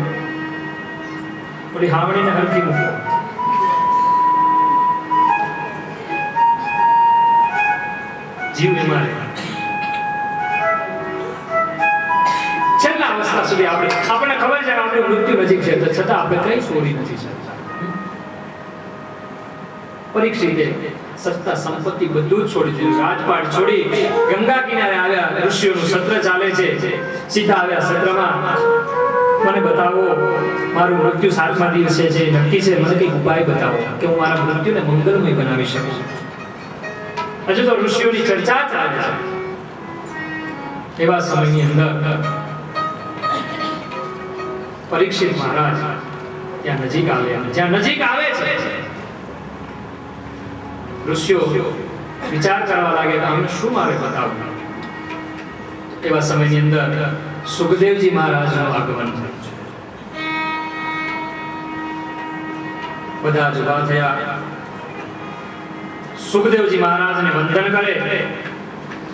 થોડી હાવણીને હલકી મૂકો. જીવ બીમાર. છેલ્લા અવસ્થા સુધી આપણને ખબર છે કે આપણું મૃત્યુ નજીક છે, તો છતાં આપણે કઈ છોડી નથી શકતા. પરીક્ષિતે સત્તા સંપત્તિ બધું જ છોડી દીધું. રાજપાટ છોડી ગંગા કિનારે આવ્યા. ઋષિઓનું સત્ર ચાલે છે. સીધા આવ્યા સત્રમાં. મને બતાવો, મારું મૃત્યુ 7મા દિવસે છે, નક્કી છે. મને કઈક ઉપાય બતાવો કે હું મારા મૃત્યુને મંગલમય બનાવી શકું. હજુ તો ઋષિઓની ચર્ચા ચાલે છે. એવા સમયની અંદર પરીક્ષિત મહારાજ ત્યાં નજીક આવ્યા. જ્યાં નજીક આવે છે ઋષિઓ વિચાર કરવા લાગે કે અમને શું મારે બતાવવું. એવા સમયની અંદર સુખદેવજી મહારાજનું આગમન થયું છે. બધા જ ઉભા થયા. સુખદેવજી મહારાજને વંદન કરે.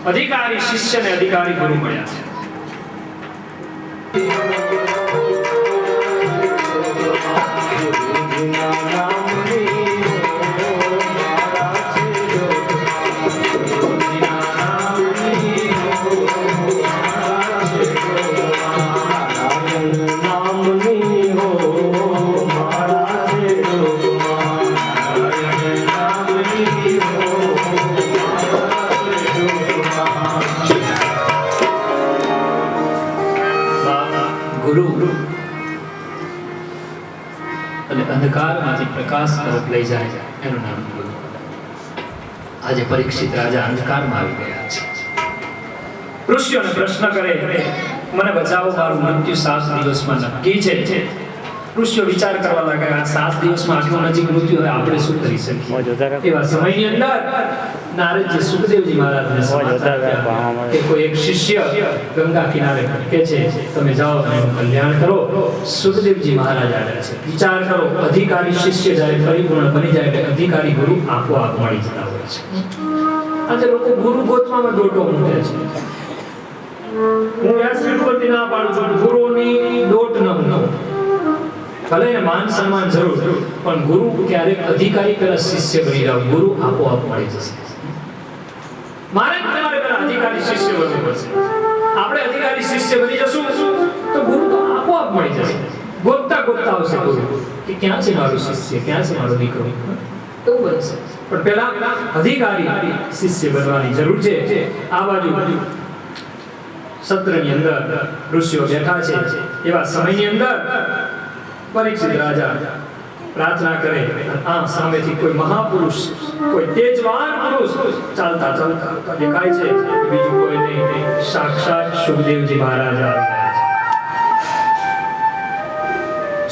અધિકારી શિષ્ય ને અધિકારી ગુરુ મળ્યા છે. અંધકારમાંથી પ્રકાશ તરફ લઈ જાય એનું નામ ગુરુ. આજે પરીક્ષિત રાજા અંધકારમાં આવી ગયા છે. ઋષિઓને પ્રશ્ન કરે, મને બચાવો, મારું મૃત્યુ 7 દિવસમાં નક્કી છે. ઋષિઓ વિચાર કરવા લાગ્યા, 7 દિવસમાં આટલું નજીક મૃત્યુ હોય, આપણે શું કરી શકીએ? એવા સમયની અંદર નારદજી સુખદેવજી મહારાજને સમાચાર આપ્યા કે કોઈ એક શિષ્ય ગંગા કિનારે ભટકે છે, તમે જાઓ અને એનું કલ્યાણ કરો. સુખદેવજી મહારાજ આવ્યા છે. વિચાર કરો, અધિકારી શિષ્ય જ્યારે પરિપૂર્ણ બની જાય એટલે અધિકારી ગુરુ આપોઆપ મળી જતા હોય છે. આજે લોકો ગુરુ ગોતવામાં દોટો મૂકે છે. હું વ્યાસપીઠ પરથી ના પાડું છું, ગુરુની દોટ ન મૂકો. ભલે માન સન્માન જરૂર, પણ ગુરુ ક્યારેક અધિકારી પહેલા શિષ્ય બની જાવ, ગુરુ આપોઆપ મળી જશે. મારે તમારે પહેલા અધિકારી શિષ્ય બનવું પડશે. આપણે અધિકારી શિષ્ય બની જશું તો ગુરુ તો આપોઆપ મળી જશે. ગોતતા ગોતતા આવશે ગુરુ કે ક્યાં છે મારો શિષ્ય, ક્યાં છે મારો દીકરો, એવું બનશે. પણ પહેલા અધિકારી શિષ્ય બનવાની જરૂર છે. આ બાજુ સત્રની અંદર ઋષિઓ બેઠા છે. એવા સમયની અંદર પરીક્ષિત રાજા પ્રાર્થના કરે, આ સામેથી કોઈ મહાપુરુષ, કોઈ તેજવાન પુરુષ ચાલતા ચાલતા દેખાય છે. બીજું કોઈ નહીં, સાક્ષાત સુખદેવજી મહારાજ આવી ગયા છે.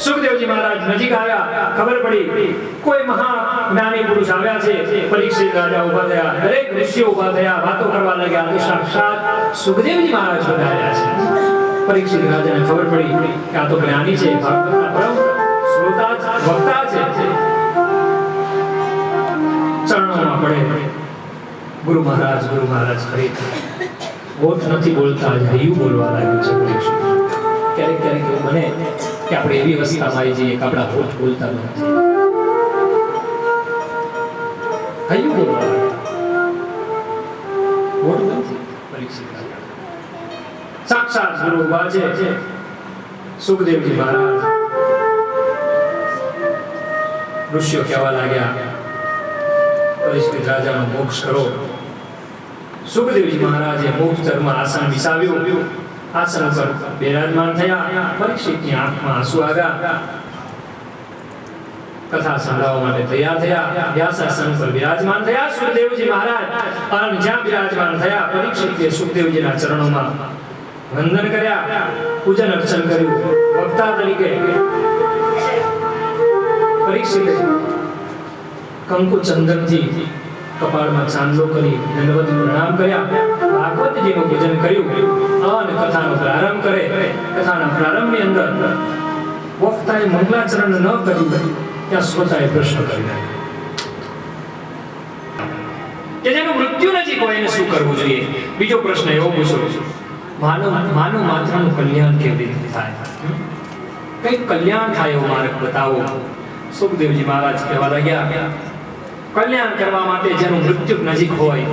સુખદેવજી મહારાજ નજીક આવ્યા, ખબર પડી કોઈ મહા જ્ઞાની પુરુષ આવ્યા છે. પરીક્ષિત રાજા ઊભા થયા, દરેક ઋષિઓ ઊભા થયા, વાતો કરવા લાગ્યા. તો સાક્ષાત સુખદેવજી મહારાજ પધાર્યા છે. પરીક્ષિત રાજાને ખબર પડી કે આ તો જ્ઞાની છે, ભાગવતના પરમ શ્રોતા વક્તા છે. ચરણોમાં પડે, ગુરુ મહારાજ કરી હોઠ નથી બોલતા, હૈયું બોલવા લાગ્યું છે. પરીક્ષિત ક્યારેક ક્યારેક એવું બને કે આપણે એવી અવસ્થામાં આવી જઈએ કે આપણા હોઠ બોલતા નથી, હૈયું બોલવા લાગ્યું, હોઠ નથી. પરીક્ષિત સાક્ષાત ગુરુ ઉભા છે. સુખદેવજી મહારાજ ઋષિઓ કહેવા લાગ્યા, પરીક્ષિત રાજાનો મોક્ષ કરો. સુખદેવજી મહારાજે મોક્ષ ધર્મમાં આસન બિછાવ્યું. આસન ઉપર બિરાજમાન થયા. પરીક્ષિતની આંખમાં આંસુ આવ્યા. કથા સંભળાવવા માટે તૈયાર થયા. વ્યાસાસન પર બિરાજમાન થયા સુખદેવજી મહારાજ. અને જ્યાં બિરાજમાન થયા, પરીક્ષિતે સુખદેવજીના ચરણોમાં વંદન કર્યા, પૂજન અર્ચન કર્યું. વક્તા તરીકે પરીક્ષિતે કંકુ ચંદનથી કપાળમાં ચાંદલો કરી દંડવત પ્રણામ કર્યા. ભાગવતજીનું પૂજન કર્યું અને કથાનો પ્રારંભ કરે. કથાના પ્રારંભની અંદર વક્તાએ મંગલાચરણ ન કર્યું ત્યાં શ્રોતાએ પ્રશ્ન કરી કે જેનું મૃત્યુ નજીક હોય એને શું કરવું જોઈએ. બીજો પ્રશ્ન એવો પૂછ્યો, માનવ માત્રનું કલ્યાણ કેવી રીતે થાય, કઈ કલ્યાણ થાય એવો માર્ગ બતાવો. સુખદેવજી મહારાજ કહેવા લાગ્યા, કલ્યાણ કરવા માટે જેનું મૃત્યુ નજીક હોય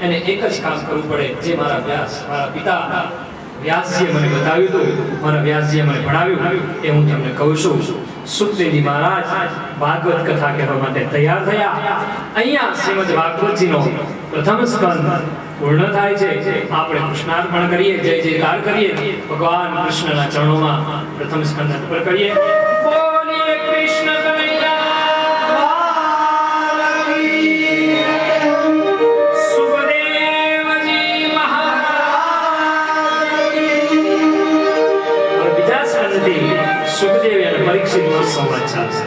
એને એક જ કામ કરવું પડે, જે મારા પિતા વ્યાસજીએ મને બતાવ્યું હતું, મારા વ્યાસજીએ મને ભણાવ્યું, એ હું તમને કહું છું. સુખદેવજી મહારાજ ભાગવત કથા કહેવા માટે તૈયાર થયા. અહીંયા શ્રીમદ ભાગવતજીનો પ્રથમ સ્કંદ પૂર્ણ થાય છે. આપણે કૃષ્ણાર્પણ કરીએ, જય જયકાર કરીએ, ભગવાન કૃષ્ણના ચરણોમાં પ્રથમ સ્કંદ અર્પણ કરીએ. બોલીએ કૃષ્ણ સુખદેવ અને પરીક્ષિતનો સંવાદ ચાલશે.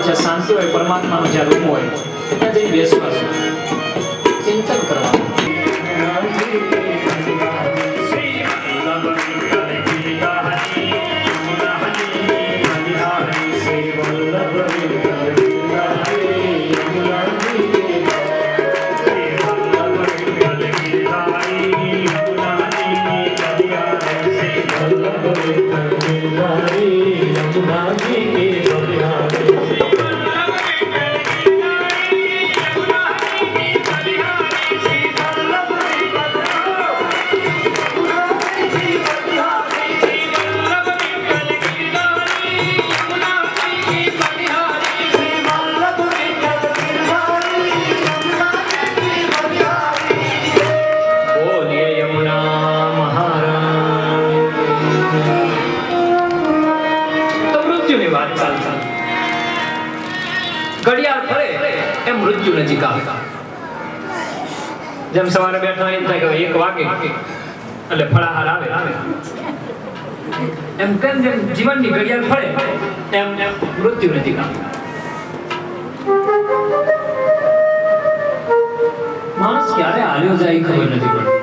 છે, શાંતિ હોય, પરમાત્માનો જ્યાં રૂમ હોય ત્યાં જઈને બેસવાનું, ચિંતન કરવાનું. ઘડિયાળ ફરે એમ મૃત્યુ નજીક આવે. જેમ સવારે બેઠા એમ થાય કે 1 વાગે એટલે ફળાહાર આવે, એમ કેમ જેમ જીવનની ઘડિયાળ ફરે એમ મૃત્યુ નજીક આવે. માણસ ક્યારે હાલ્યો જાય ખબર નથી પડતી.